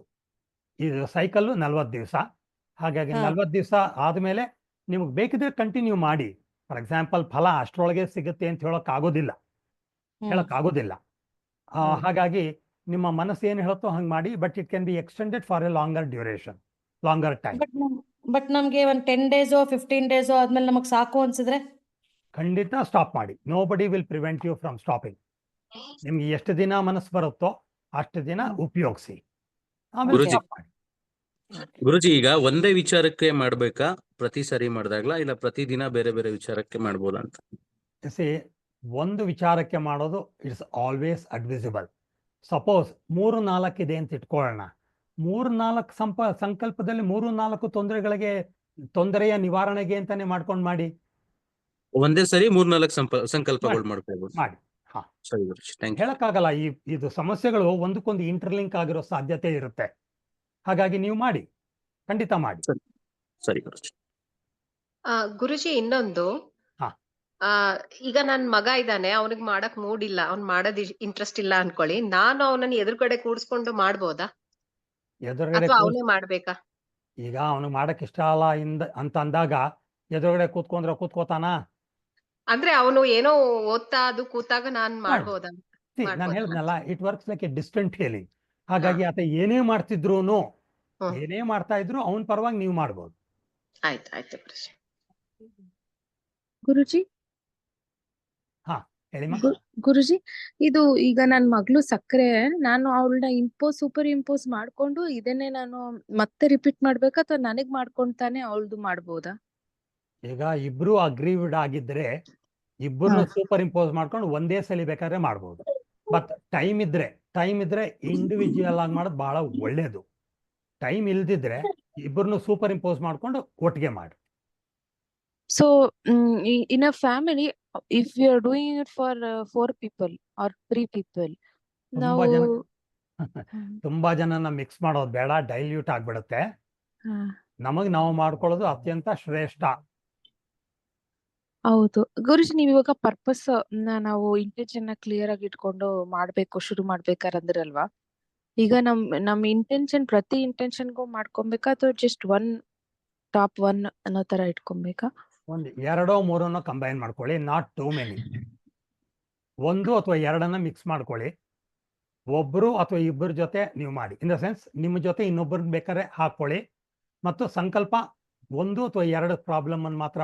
ಇದು ಸೈಕಲ್ಲು 40 ದಿವಸ. ಹಾಗಾಗಿ 40 ದಿವಸ ಆದ್ಮೇಲೆ ನಿಮಗೆ ಬೇಕಿದ್ರೆ ಕಂಟಿನ್ಯೂ ಮಾಡಿ. ಫಾರ್ ಎಕ್ಸಾಂಪಲ್, ಫಲ ಅಷ್ಟರೊಳಗೆ ಸಿಗುತ್ತೆ ಅಂತ ಹೇಳೋಕ್ಕಾಗೋದಿಲ್ಲ. ಹಾಗಾಗಿ ನಿಮ್ಮ ಮನಸ್ಸು ಏನು ಹೇಳುತ್ತೋ ಹಂಗೆ ಮಾಡಿ. But it can be extended for A longer duration, longer time. But ನಮ್ಗೆ ಒಂದ್ 10 days 15 days ಆದ್ಮೇಲೆ ನಮಗ್ ಸಾಕು ಅನ್ಸಿದ್ರೆ ಖಂಡಿತ ಸ್ಟಾಪ್ ಮಾಡಿ. Nobody will prevent you from stopping. ನಿಮ್ಗೆ ಎಷ್ಟು ದಿನ ಮನಸ್ಸು ಬರುತ್ತೋ ಅಷ್ಟು ದಿನ ಉಪಯೋಗಿಸಿ, ಆಮೇಲೆ ಗುರುಜಿ. ಸ್ಟಾಪ್ ಮಾಡಿ. ಗುರುಜಿ, ಈಗ ಒಂದೇ ವಿಚಾರಕ್ಕೆ ಮಾಡ್ಬೇಕಾ ಪ್ರತಿ ಸರಿ ಮಾಡಿದಾಗ್ಲಾ, ಇಲ್ಲ ಪ್ರತಿ ದಿನ ಬೇರೆ ಬೇರೆ ವಿಚಾರಕ್ಕೆ ಮಾಡ್ಬೋದಾ ಅಂತ? ಒಂದು ವಿಚಾರಕ್ಕೆ ಮಾಡೋದು ಇಟ್ಸ್ ಆಲ್ವೇಸ್ ಅಡ್ವಿಸಿಬಲ್. ಸಪೋಸ್ 3-4 ಇದೆ ಅಂತ ಇಟ್ಕೊಳ್ಳೋಣ. 3-4 ಸಂಕಲ್ಪದಲ್ಲಿ 3-4 ತೊಂದರೆಯ ನಿವಾರಣೆಗೆ ಅಂತಾನೆ ಮಾಡ್ಕೊಂಡು ಮಾಡಿ. ಒಂದೇ ಸರಿ 3-4 ಸಂಕಲ್ಪಗಳು ಮಾಡ್ಕೋಬಹುದು. ಮಾಡಿ. ಹಾ, ಸರಿ ಗುರುಜಿ, ಥ್ಯಾಂಕ್ ಯು. ಹೇಳಕ್ಕಾಗಲ್ಲ. ಇದು ಸಮಸ್ಯೆಗಳು ಒಂದಕ್ಕೊಂದು ಇಂಟರ್ಲಿಂಕ್ ಆಗಿರೋ ಸಾಧ್ಯತೆ ಇರುತ್ತೆ. ಹಾಗಾಗಿ ನೀವು ಮಾಡಿ, ಖಂಡಿತ ಮಾಡಿ. ಸರಿ ಗುರುಜಿ. ಗುರುಜಿ, ಇನ್ನೊಂದು, ಹಾ. ಈಗ ನನ್ ಮಗ ಇದ್ದಾನೆ, ಅವನಿಗೆ ಮಾಡಕ್ ಮೂಡ್ ಇಲ್ಲ, ಅವ್ನ್ ಮಾಡೋದ್ ಇಂಟ್ರೆಸ್ಟ್ ಇಲ್ಲ ಅನ್ಕೊಳ್ಳಿ. ನಾನು ಅವನನ್ನ ಎದುರುಗಡೆ ಕೂಡ್ಸ್ಕೊಂಡು ಮಾಡ್ಬೋದಾ ಎದುರುಗಡೆ ಅಥವಾ ಅವನೇ ಮಾಡ್ಬೇಕಾ? ಈಗ ಅವನಿಗೆ ಮಾಡಕ್ ಇಷ್ಟ ಅಲ್ಲ ಅಂತ ಅಂದಾಗ ಎದುರುಗಡೆ ಕೂತ್ಕೋತಾನ? ಅಂದ್ರೆ ಅವನು ಏನೋ ಓದ್ತಾ ಅದು ಕೂತಾಗ ನಾನ್ ಮಾಡ್ಬೋದಾ? ನಾನು ಹೇಳಿದ್ನಲ್ಲ, it works like a distant healing. ಹಾಗಾಗಿ ಆತ ಏನೇ ಮಾಡ್ತಿದ್ರು, ಏನೇ ಮಾಡ್ತಾ ಇದ್ರು ಅವನ ಪರವಾಗಿ ನೀವು ಮಾಡ್ಬೋದು. ಆಯ್ತು ಗುರುಜಿ. ಗುರುಜಿ, ಹೇಳಿಮ್ಮ. ಗುರುಜಿ, ಇದು ಈಗ ನನ್ ಮಗಳು ಸಕ್ಕರೆ, ನಾನು ಅವಳನ್ನ ಸೂಪರ್ ಇಂಪೋಸ್ ಮಾಡ್ಕೊಂಡು ಇದನ್ನೇ ನಾನು ಮತ್ತೆ ರಿಪೀಟ್ ಮಾಡ್ಬೇಕಾ ಅಥವಾ ನನಗ್ ಮಾಡ್ಕೊಂತಾನೆ ಅವಳದು ಮಾಡ್ಬೋದಾ? ಈಗ ಇಬ್ರು ಅಗ್ರೀವ್ಡ್ ಆಗಿದ್ರೆ ಇಬ್ಬರನ್ನು ಸೂಪರ್ ಇಂಪೋಸ್ ಮಾಡ್ಕೊಂಡು ಒಂದೇ ಸಲ ಬೇಕಾದ್ರೆ ಮಾಡ್ಬೋದು. ಬಟ್ ಟೈಮ್ ಇದ್ರೆ ಇಂಡಿವಿಜುವಲ್ ಆಗಿ ಮಾಡೋದು ಬಹಳ ಒಳ್ಳೇದು. ಟೈಮ್ ಇಲ್ದಿದ್ರೆ ಇಬ್ಬರನ್ನು ಸೂಪರ್ ಇಂಪೋಸ್ ಮಾಡ್ಕೊಂಡು ಒಟ್ಟಿಗೆ ಮಾಡಿ. So in a family, if you are doing it for 4 people or 3 people, ತುಂಬಾ ಜನನ ಮಿಕ್ಸ್ ಮಾಡೋದು ಬೇಡ, ಡೈಲ್ಯೂಟ್ ಆಗ್ಬಿಡುತ್ತೆ. ನಾವು ಮಾಡ್ಕೊಳ್ಳೋದು ಅತ್ಯಂತ ಶ್ರೇಷ್ಠ. ಹೌದು ಗುರುಜಿ, ನೀವ್ ಇವಾಗ ಪರ್ಪಸ್ ನಾವು ಇಂಟೆನ್ಷನ್ ಕ್ಲಿಯರ್ ಆಗಿ ಇಟ್ಕೊಂಡು ಶುರು ಮಾಡ್ಬೇಕಾರೆ ಅಂದ್ರಲ್ವಾ? ಈಗ ನಮ್ ಇಂಟೆನ್ಷನ್ ಪ್ರತಿ ಇಂಟೆನ್ಷನ್ಗೂ ಮಾಡ್ಕೊಬೇಕಾ ಅಥವಾ ಜಸ್ಟ್ ಟಾಪ್ 1 ಅನ್ನೋ ತರ ಇಟ್ಕೊಬೇಕಾ? 2-3 ಕಂಬೈನ್ ಮಾಡ್ಕೊಳ್ಳಿ, ನಾಟ್ ಟೂ ಮೆನಿ. 1 ಅಥವಾ 2 ಮಿಕ್ಸ್ ಮಾಡ್ಕೊಳ್ಳಿ. ಒಬ್ರು ಅಥವಾ ಇಬ್ಬರ ಜೊತೆ ನೀವು ಮಾಡಿ. ಇನ್ ದ ಸೆನ್ಸ್, ನಿಮ್ಮ ಜೊತೆ ಇನ್ನೊಬ್ಬರಿಗೆ ಬೇಕಾದ್ರೆ ಹಾಕೊಳ್ಳಿ. ಮತ್ತು ಸಂಕಲ್ಪ 1 ಅಥವಾ 2 ಪ್ರಾಬ್ಲಮ್ ಅನ್ನು ಮಾತ್ರ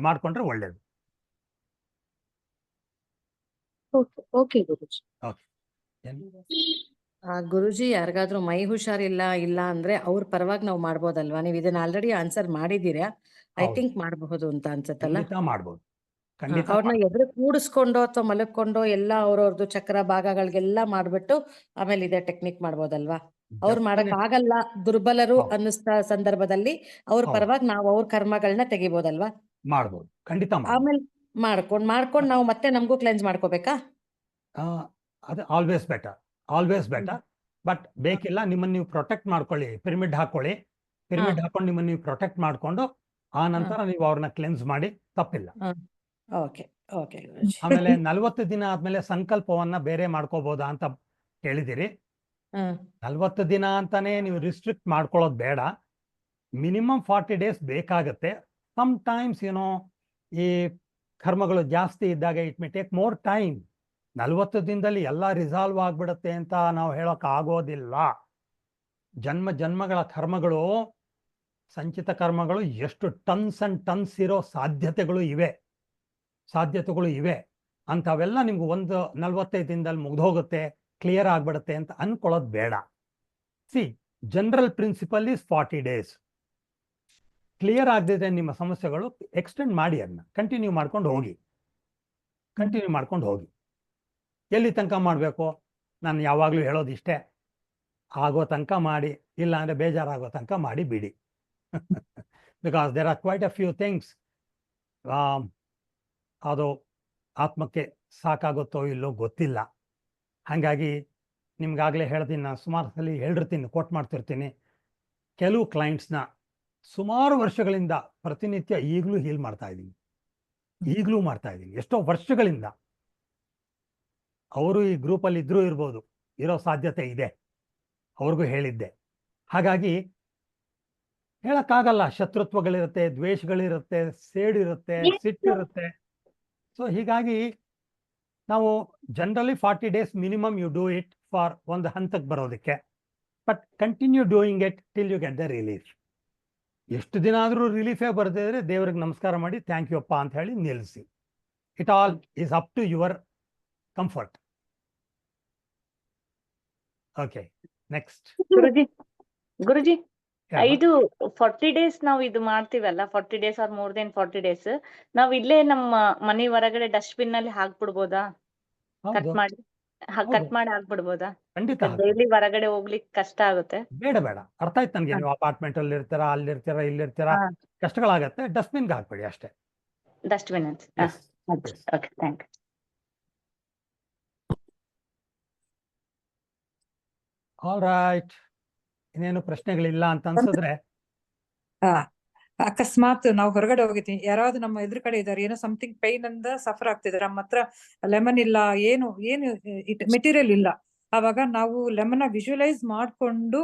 ಮಾಡ್ಕೊಂಡ್ರೆ ಒಳ್ಳೇದು. ಓಕೆ ಗುರುಜಿ. ಓಕೆ. ಗುರುಜಿ ಯಾರಿಗಾದ್ರೂ ಮೈ ಹುಷಾರಿಲ್ಲ ಇಲ್ಲ ಅಂದ್ರೆ ಅವ್ರ ಪರವಾಗಿ ನಾವು ಮಾಡ್ಬೋದಲ್ವಾ? ನೀವು ಇದನ್ನ ಆಲ್ರೆಡಿ ಆನ್ಸರ್ ಮಾಡಿದೀರಾ, ಐ ಹೌದು. ಥಿಂಕ್ ಮಾಡಬಹುದು ಅಂತ ಅನ್ಸತ್ತಲ್ಲ. ಖಂಡಿತ ಮಾಡ್ಬೋದು, ಖಂಡಿತ ಅವ್ರನ್ನ ಎದುರು ಕೂಡಿಸ್ಕೊಂಡು ಅಥವಾ ಮಲಕೊಂಡೋ ಎಲ್ಲ ಅವ್ರವ್ರದ್ದು ಚಕ್ರ ಭಾಗಗಳಿಗೆಲ್ಲ ಮಾಡ್ಬಿಟ್ಟು ಆಮೇಲೆ ಇದೇ ಟೆಕ್ನಿಕ್ ಮಾಡ್ಬೋದಲ್ವಾ? ಅವ್ರು ಮಾಡಕ್ Definitely. ಆಗಲ್ಲ, ದುರ್ಬಲರು ಹೌದು. ಅನ್ನಿಸ್ತಾ ಸಂದರ್ಭದಲ್ಲಿ ಅವ್ರ ಹೌದು. ಪರವಾಗಿ ನಾವು ಅವ್ರ ಕರ್ಮಗಳನ್ನ ತೆಗಿಬೋದಲ್ವಾ? ಮಾಡ್ಬೋದು, ಖಂಡಿತ ಮಾಡ್ಬೋದು. ಆಮೇಲೆ ಮಾಡ್ಕೊಂಡ್ ನಾವು ಮತ್ತೆ ನಮಗೂ ಕ್ಲೆನ್ಸ್ ಮಾಡ್ಕೋಬೇಕಾ? ಅದು ಆಲ್ವೇಸ್ ಬೆಟರ್. ಬಟ್ ಬೇಕಿಲ್ಲ, ನಿಮ್ಮನ್ನು ನೀವು ಪ್ರೊಟೆಕ್ಟ್ ಮಾಡ್ಕೊಳ್ಳಿ, ಪಿರಮಿಡ್ ಹಾಕೊಳ್ಳಿ, ಪಿರಮಿಡ್ ಹಾಕೊಂಡು ನಿಮ್ಮನ್ನು ನೀವು ಪ್ರೊಟೆಕ್ಟ್ ಮಾಡ್ಕೊಂಡು ಆ ನಂತರ ನೀವು ಅವ್ರನ್ನ ಕ್ಲೆನ್ಸ್ ಮಾಡಿ, ತಪ್ಪಿಲ್ಲ. ಓಕೆ ಓಕೆ ಗುರುಜಿ. ಆಮೇಲೆ 40 ದಿನ ಆದ್ಮೇಲೆ ಸಂಕಲ್ಪವನ್ನ ಬೇರೆ ಮಾಡ್ಕೋಬಹುದಾ ಅಂತ ಕೇಳಿದಿರಿ. 40 ದಿನ ಅಂತಾನೆ ನೀವು ರಿಸ್ಟ್ರಿಕ್ಟ್ ಮಾಡ್ಕೊಳ್ಳೋದು ಬೇಡ. ಮಿನಿಮಮ್ 40 ಡೇಸ್ ಬೇಕಾಗುತ್ತೆ. ಸಮ್ ಟೈಮ್ಸ್ ಈ ಕರ್ಮಗಳು ಜಾಸ್ತಿ ಇದ್ದಾಗ it may take more time. 40 ದಿನದಲ್ಲಿ ಎಲ್ಲ ರಿಸಾಲ್ವ್ ಆಗ್ಬಿಡುತ್ತೆ ಅಂತ ನಾವು ಹೇಳೋಕೆ ಆಗೋದಿಲ್ಲ. ಜನ್ಮಗಳ ಕರ್ಮಗಳು, ಸಂಚಿತ ಕರ್ಮಗಳು ಎಷ್ಟು ಟನ್ಸ್ ಅಂಡ್ ಟನ್ಸ್ ಇರೋ ಸಾಧ್ಯತೆಗಳು ಇವೆ. ಅಂಥವೆಲ್ಲ ನಿಮ್ಗೆ 45 ದಿನದಲ್ಲಿ ಮುಗ್ದೋಗುತ್ತೆ, ಕ್ಲಿಯರ್ ಆಗ್ಬಿಡುತ್ತೆ ಅಂತ ಅನ್ಕೊಳ್ಳೋದು ಬೇಡ. General principle is 40 days. ಕ್ಲಿಯರ್ ಆಗದಿದ್ರೆ ನಿಮ್ಮ ಸಮಸ್ಯೆಗಳು ಎಕ್ಸ್ಟೆಂಡ್ ಮಾಡಿ, ಅದನ್ನ ಕಂಟಿನ್ಯೂ ಮಾಡ್ಕೊಂಡು ಹೋಗಿ. ಎಲ್ಲಿ ತನಕ ಮಾಡಬೇಕು? ನಾನು ಯಾವಾಗಲೂ ಹೇಳೋದು ಇಷ್ಟೇ, ಆಗೋ ತನಕ ಮಾಡಿ, ಇಲ್ಲ ಅಂದರೆ ಬೇಜಾರಾಗೋ ತನಕ ಮಾಡಿ ಬಿಡಿ. Because there are quite a few things. ಅದು ಆತ್ಮಕ್ಕೆ ಸಾಕಾಗುತ್ತೋ ಇಲ್ಲೋ ಗೊತ್ತಿಲ್ಲ. ಹಾಗಾಗಿ ನಿಮ್ಗಾಗಲೇ ಹೇಳ್ತೀನಿ, ನಾನು ಸುಮಾರು ಸಲ ಹೇಳಿರ್ತೀನಿ, ಕೋಟ್ ಮಾಡ್ತಿರ್ತೀನಿ. ಕೆಲವು ಕ್ಲೈಂಟ್ಸ್ನ ಸುಮಾರು ವರ್ಷಗಳಿಂದ ಪ್ರತಿನಿತ್ಯ ಈಗಲೂ ಹೀಲ್ ಮಾಡ್ತಾ ಇದ್ದೀನಿ, ಎಷ್ಟೋ ವರ್ಷಗಳಿಂದ. ಅವರು ಈ ಗ್ರೂಪಲ್ಲಿ ಇರೋ ಸಾಧ್ಯತೆ ಇದೆ, ಅವ್ರಿಗೂ ಹೇಳಿದ್ದೆ. ಹಾಗಾಗಿ ಹೇಳಕ್ಕಾಗಲ್ಲ, ಶತ್ರುತ್ವಗಳಿರುತ್ತೆ, ದ್ವೇಷಗಳಿರುತ್ತೆ, ಸೇಡಿರುತ್ತೆ, ಸಿಟ್ಟಿರುತ್ತೆ. ಸೊ ಹೀಗಾಗಿ ನಾವು generally 40 days minimum you do it for ಒಂದು ಹಂತಕ್ಕೆ ಬರೋದಕ್ಕೆ. But continue doing it till you get the relief. ಎಷ್ಟು ದಿನ ಆದರೂ ರಿಲೀಫೇ ಬರ್ದಿದ್ರೆ ದೇವ್ರಿಗೆ ನಮಸ್ಕಾರ ಮಾಡಿ ಥ್ಯಾಂಕ್ ಯು ಅಪ್ಪ ಅಂತ ಹೇಳಿ ನಿಲ್ಲಿಸಿ. It all is up to your comfort. Okay, next. ಗುರುಜಿ ಇದು 40 ಡೇಸ್ ನಾವು ಇದು ಮಾಡ್ತೀವಲ್ಲ, 40 days or more then 40 days, ನಾವು ಇಲ್ಲೇ ನಮ್ಮ ಮನೆ ಹೊರಗಡೆ ಡಸ್ಟ್ಬಿನ್ ನಲ್ಲಿ ಹಾಕ್ಬಿಡ್ಬೋದಾ? ಕಟ್ ಮಾಡಿ ಹಾಕ್ಬಿಡ್ಬೋದಾ? ಖಂಡಿತ ಡೈಲಿ ಹೊರಗಡೆ ಹೋಗ್ಲಿಕ್ಕೆ ಕಷ್ಟ ಆಗುತ್ತೆ. ಬೇಡ, ಅರ್ಥ ಆಯ್ತು ನನಗೆ. ನೀವು ಅಪಾರ್ಟ್ಮೆಂಟ್ ಅಲ್ಲಿ ಇರ್ತೀರಾ, ಅಲ್ಲಿರ್ತೀರಾ, ಇಲ್ಲಿರ್ತೀರಾ, ಕಷ್ಟಗಳಾಗತ್ತೆ. ಡಸ್ಟ್ಬಿನ್ಗೆ ಹಾಕ್ಬೇಡಿ ಅಷ್ಟೇ. ಡಸ್ಟ್ಬಿನ್ ಅಂತ. Okay, thank you. All right, ಇನ್ನೇನು ಪ್ರಶ್ನೆಗಳಿಲ್ಲ ಅಂತ ಅನ್ಸಿದ್ರೆ, ಅಕಸ್ಮಾತ್ ನಾವು ಹೊರಗಡೆ ಹೋಗಿದ್ವಿ, ಯಾರಾದ್ರೂ ನಮ್ಮ ಎದುರು ಕಡೆ ಇದ್ದಾರೆ, ಏನೋ ಸಮಥಿಂಗ್ ಪೈನ್ ಅಂದ ಸಫರ್ ಆಗ್ತಿದ್ದಾರೆ, ನಮ್ಮ ಹತ್ರ ಲೆಮನ್ ಇಲ್ಲ, ಏನು ಮೆಟೀರಿಯಲ್ ಇಲ್ಲ, ಆವಾಗ ನಾವು ಲೆಮನ್ ವಿಜುವಲೈಸ್ ಮಾಡ್ಕೊಂಡು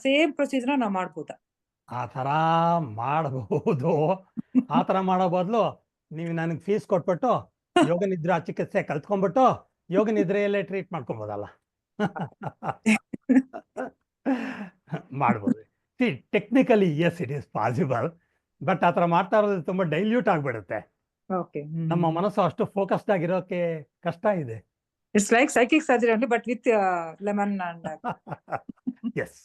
ಸೇಮ್ ಪ್ರೊಸೀಜರ್ ನಾವು ಮಾಡ್ಬೋದಾ? ಆ ಥರ ಮಾಡಬಹುದು. ಆ ಥರ ಮಾಡೋ ಬದಲು ನೀವು ನನಗೆ ಫೀಸ್ ಕೊಟ್ಬಿಟ್ಟು ಯೋಗ ನಿದ್ರಾ ಚಿಕಿತ್ಸೆ ಕಲ್ತ್ಕೊಂಡ್ಬಿಟ್ಟು ಯೋಗ ನಿದ್ರೆಯಲ್ಲೇ ಟ್ರೀಟ್ ಮಾಡ್ಕೊಬೋದಲ್ಲ. ಮಾಡ್ಬೋದು. Technically yes, it is possible. But ಆ ಥರ ಮಾಡ್ತಾ ಇರೋದು ತುಂಬ ಡೈಲ್ಯೂಟ್ ಆಗಿಬಿಡುತ್ತೆ. ನಮ್ಮ ಮನಸ್ಸು ಅಷ್ಟು ಫೋಕಸ್ಡ್ ಆಗಿರೋಕೆ ಕಷ್ಟ ಇದೆ. It's like psychic surgery only but with lemon and ಎಸ್.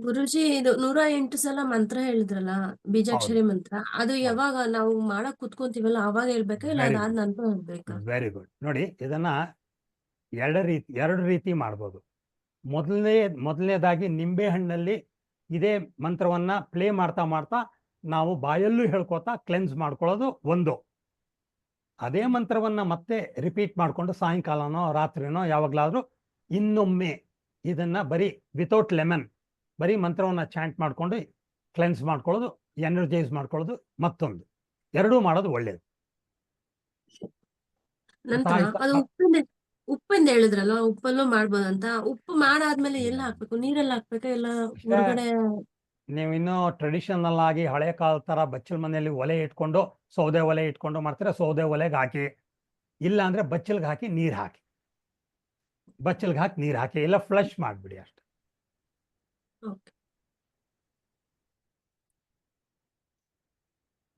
ಗುರುಜಿ, ಇದು 108 ಸಲ ಮಂತ್ರ ಹೇಳಿದ್ರಲ್ಲ, ಬೀಜಾಕ್ಷರಿ ಮಂತ್ರ, ಅದು ಯಾವಾಗ ನಾವು ಮಾಡಕ್ ಕುತ್ಕೊಂತೀವಲ್ಲ ಅವಾಗ ಹೇಳ್ಬೇಕಾ, ಇಲ್ಲ ಅದಾದ ನಂತರ ಹೇಳ್ಬೇಕಾ? Very good. ನೋಡಿ, ಇದನ್ನ ಎರಡು ರೀತಿ ಮಾಡ್ಬೋದು. ಮೊದಲನೇದಾಗಿ ನಿಂಬೆ ಹಣ್ಣಲ್ಲಿ ಇದೇ ಮಂತ್ರವನ್ನ ಪ್ಲೇ ಮಾಡ್ತಾ ನಾವು ಬಾಯಲ್ಲೂ ಹೇಳ್ಕೊತಾ ಕ್ಲೆನ್ಸ್ ಮಾಡ್ಕೊಳ್ಳೋದು ಒಂದು. ಅದೇ ಮಂತ್ರವನ್ನ ಮತ್ತೆ ರಿಪೀಟ್ ಮಾಡಿಕೊಂಡು ಸಾಯಂಕಾಲನೋ ರಾತ್ರಿನೋ ಯಾವಾಗಲಾದ್ರೂ ಇನ್ನೊಮ್ಮೆ ಇದನ್ನ ಬರೀ ವಿತೌಟ್ ಲೆಮನ್ ಬರೀ ಮಂತ್ರವನ್ನ ಚಾಂಟ್ ಮಾಡ್ಕೊಂಡು ಕ್ಲೆನ್ಸ್ ಮಾಡ್ಕೊಳ್ಳೋದು, ಎನರ್ಜೈಸ್ ಮಾಡ್ಕೊಳ್ಳೋದು ಮತ್ತೊಂದು. ಎರಡೂ ಮಾಡೋದು ಒಳ್ಳೇದು. ನಂತರ ಅದು ಉಪ್ಪಿಂದ ಹೇಳಿದ್ರಲ್ಲ, ಉಪ್ಪಲ್ಲೂ ಮಾಡ್ಬೋದಂತ. ಉಪ್ಪು ಮಾಡಾದ್ಮೇಲೆ ಎಲ್ಲ ಹಾಕ್ಬೇಕು? ನೀರೆಲ್ಲ ಹಾಕ್ಬೇಕಾ, ಇಲ್ಲ ಹೊರಗಡೆ? ನೀವು ಇನ್ನೂ ಟ್ರೆಡಿಷನಲ್ ಆಗಿ ಹಳೆ ಕಾಲ ತರ ಬಚ್ಚಲ ಮನೆಯಲ್ಲಿ ಒಲೆ ಇಟ್ಕೊಂಡು, ಸೌದೆ ಒಲೆ ಇಟ್ಕೊಂಡು ಮಾಡ್ತೀರಾ, ಸೌದೆ ಒಲೆಗೆ ಹಾಕಿ, ಇಲ್ಲ ಅಂದ್ರೆ ಬಚ್ಚಲ್ಗೆ ಹಾಕಿ ನೀರ್ ಹಾಕಿ, ಇಲ್ಲ ಫ್ಲಶ್ ಮಾಡ್ಬಿಡಿ ಅಷ್ಟೆ.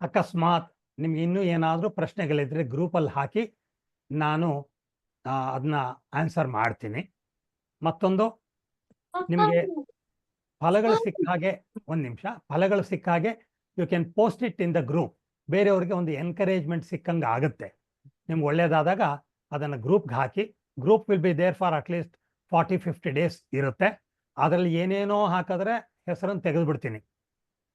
ಅಕಸ್ಮಾತ್ ನಿಮ್ಗೆ ಇನ್ನೂ ಏನಾದ್ರೂ ಪ್ರಶ್ನೆಗಳಿದ್ರೆ ಗ್ರೂಪಲ್ಲಿ ಹಾಕಿ, ನಾನು ಅದನ್ನ ಆನ್ಸರ್ ಮಾಡ್ತೀನಿ. ಮತ್ತೊಂದು, ನಿಮಗೆ ಫಲಗಳು ಸಿಕ್ಕ ಹಾಗೆ, ಒಂದು ನಿಮಿಷ, ಫಲಗಳು ಸಿಕ್ಕ ಹಾಗೆ you can post it in the group. ಬೇರೆಯವ್ರಿಗೆ ಒಂದು ಎನ್ಕರೇಜ್ಮೆಂಟ್ ಸಿಕ್ಕಂಗೆ ಆಗುತ್ತೆ. ನಿಮ್ಗೆ ಒಳ್ಳೇದಾದಾಗ ಅದನ್ನು ಗ್ರೂಪ್ಗೆ ಹಾಕಿ. Group will be there for at least 40-50 days ಇರುತ್ತೆ. ಅದರಲ್ಲಿ ಏನೇನೋ ಹಾಕಿದ್ರೆ ಹೆಸರನ್ನು ತೆಗೆದುಬಿಡ್ತೀನಿ.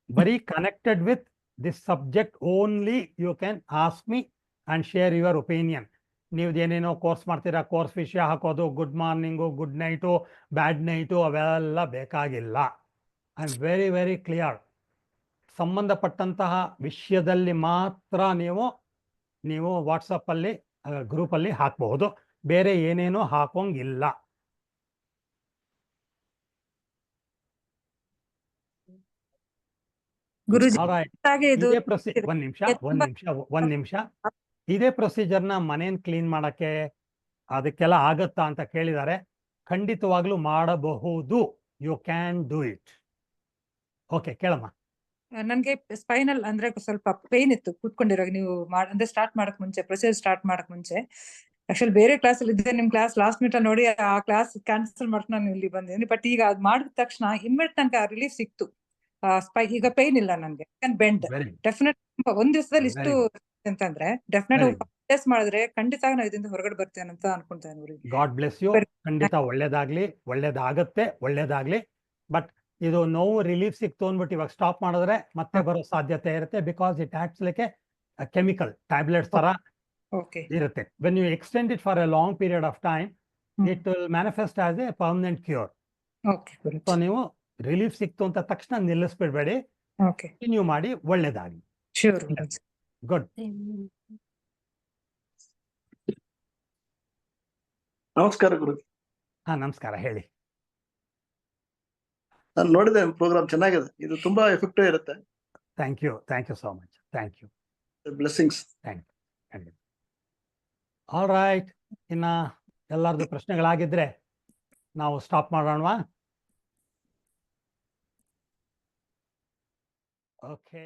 ಬರೀ connected with this subject only you can ask me and share your opinion. ನೀವು ಏನೇನೋ ಕೋರ್ಸ್ ಮಾಡ್ತೀರಾ, ಕೋರ್ಸ್ ವಿಷಯ ಹಾಕೋದು, good morning, good night, bad night, ಅವೆಲ್ಲ ಬೇಕಾಗಿಲ್ಲ. I am very very clear. ಸಂಬಂಧಪಟ್ಟಂತಹ ವಿಷಯದಲ್ಲಿ ಮಾತ್ರ ನೀವು ವಾಟ್ಸಪ್ಪಲ್ಲಿ ಗ್ರೂಪಲ್ಲಿ ಹಾಕಬಹುದು. ಬೇರೆ ಏನೇನೋ ಹಾಕೋಂಗಿಲ್ಲ. ಗುರುಜಿ Alright. ಹಾಗೆ ಇದು ಇದೇ ಒಂದ್ ನಿಮಿಷ. ಇದೇ ಪ್ರೊಸೀಜರ್ನ ಮನೇನ್ ಕ್ಲೀನ್ ಮಾಡಕ್ಕೆ ಅದಕ್ಕೆಲ್ಲ ಆಗತ್ತಾ ಅಂತ ಕೇಳಿದ್ದಾರೆ. ಖಂಡಿತವಾಗ್ಲೂ ಮಾಡಬಹುದು. You can do it. Okay, ಕೇಳಮ್ಮ. ನನ್ಗೆ ಸ್ಪೈನಲ್ ಅಂದ್ರೆ ಸ್ವಲ್ಪ ಪೇನ್ ಇತ್ತು ಕೂತ್ಕೊಂಡಿರೋ. ನೀವು ಅಂದ್ರೆ ಸ್ಟಾರ್ಟ್ ಮಾಡಕ್ ಮುಂಚೆ, ಪ್ರೊಸೀಜರ್ ಸ್ಟಾರ್ಟ್ ಮಾಡಕ್ ಮುಂಚೆ ಆಕ್ಚುಲಿ ಬೇರೆ ಕ್ಲಾಸ್ ಅಲ್ಲಿ ಇದ್ದೆ. ನಿಮ್ ಕ್ಲಾಸ್ ಲಾಸ್ಟ್ ಮಿನಿಟ್ ನೋಡಿ ಆ ಕ್ಲಾಸ್ ಕ್ಯಾನ್ಸಲ್ ಮಾಡ್ಕೊಂಡು ನಾನು ಇಲ್ಲಿ ಬಂದಿದ್ದೀನಿ. ಬಟ್ ಈಗ ಅದ್ ಮಾಡಿದ ತಕ್ಷಣ ಇಮ್ಮಿಡಿಯೇಟ್ ನಂಗೆ ರಿಲೀಫ್ ಸಿಕ್ತು. ಈಗ ಪೇನ್ ಇಲ್ಲ ನನ್ಗೆ. ಬೆಂಡ್ ಡೆಫಿನೆಟ್ ಒಂದ್ ದಿವಸದಲ್ಲಿ ಇಷ್ಟು ಅಂತಂದ್ರೆ ಡೆಫಿನೆಟ್ ಟೆಸ್ಟ್ ಮಾಡಿದ್ರೆ ಖಂಡಿತ ನಾವು ಇದರಿಂದ ಹೊರಗಡೆ ಬರ್ತೇನೆ ಅಂತ ಅನ್ಕೊಂತೇನೆ. God bless you. ಖಂಡಿತ ಒಳ್ಳೇದಾಗ್ಲಿ, ಒಳ್ಳೇದಾಗ್ಲಿ. ಬಟ್ ಇದು ನೋವು ರಿಲೀಫ್ ಸಿಕ್ತು ಅಂದ್ಬಿಟ್ಟು ಇವಾಗ ಸ್ಟಾಪ್ ಮಾಡಿದ್ರೆ ಮತ್ತೆ ಬರೋ ಸಾಧ್ಯತೆ ಇರುತ್ತೆ. Because it acts like a chemical tablets ತರ ಇರುತ್ತೆ. When you extend it for a long period of time, it will manifest as a permanent cure. So ನೀವು ರಿಲೀಫ್ ಸಿಕ್ತು ಅಂತ ತಕ್ಷಣ ನಿಲ್ಲಿಸ್ಬಿಡ್ಬೇಡಿ, ಕಂಟಿನ್ಯೂ ಮಾಡಿ. ಒಳ್ಳೇದಾಗಿ. ಗುಡ್. ನಮಸ್ಕಾರ ಗುರು. ನಮಸ್ಕಾರ, ಹೇಳಿ. ನಾನು ನೋಡಿದೆ ಪ್ರೋಗ್ರಾಮ್, ಚೆನ್ನಾಗಿದೆ. ಇದು ತುಂಬಾ ಎಫೆಕ್ಟಿವ್ ಇರುತ್ತೆ. Thank you so much. Thank you. Blessings. All right. ಇನ್ನ ಎಲ್ಲರದು ಪ್ರಶ್ನೆಗಳಾಗಿದ್ರೆ ನಾವು ಸ್ಟಾಪ್ ಮಾಡೋಣವಾ? ಓಕೆ.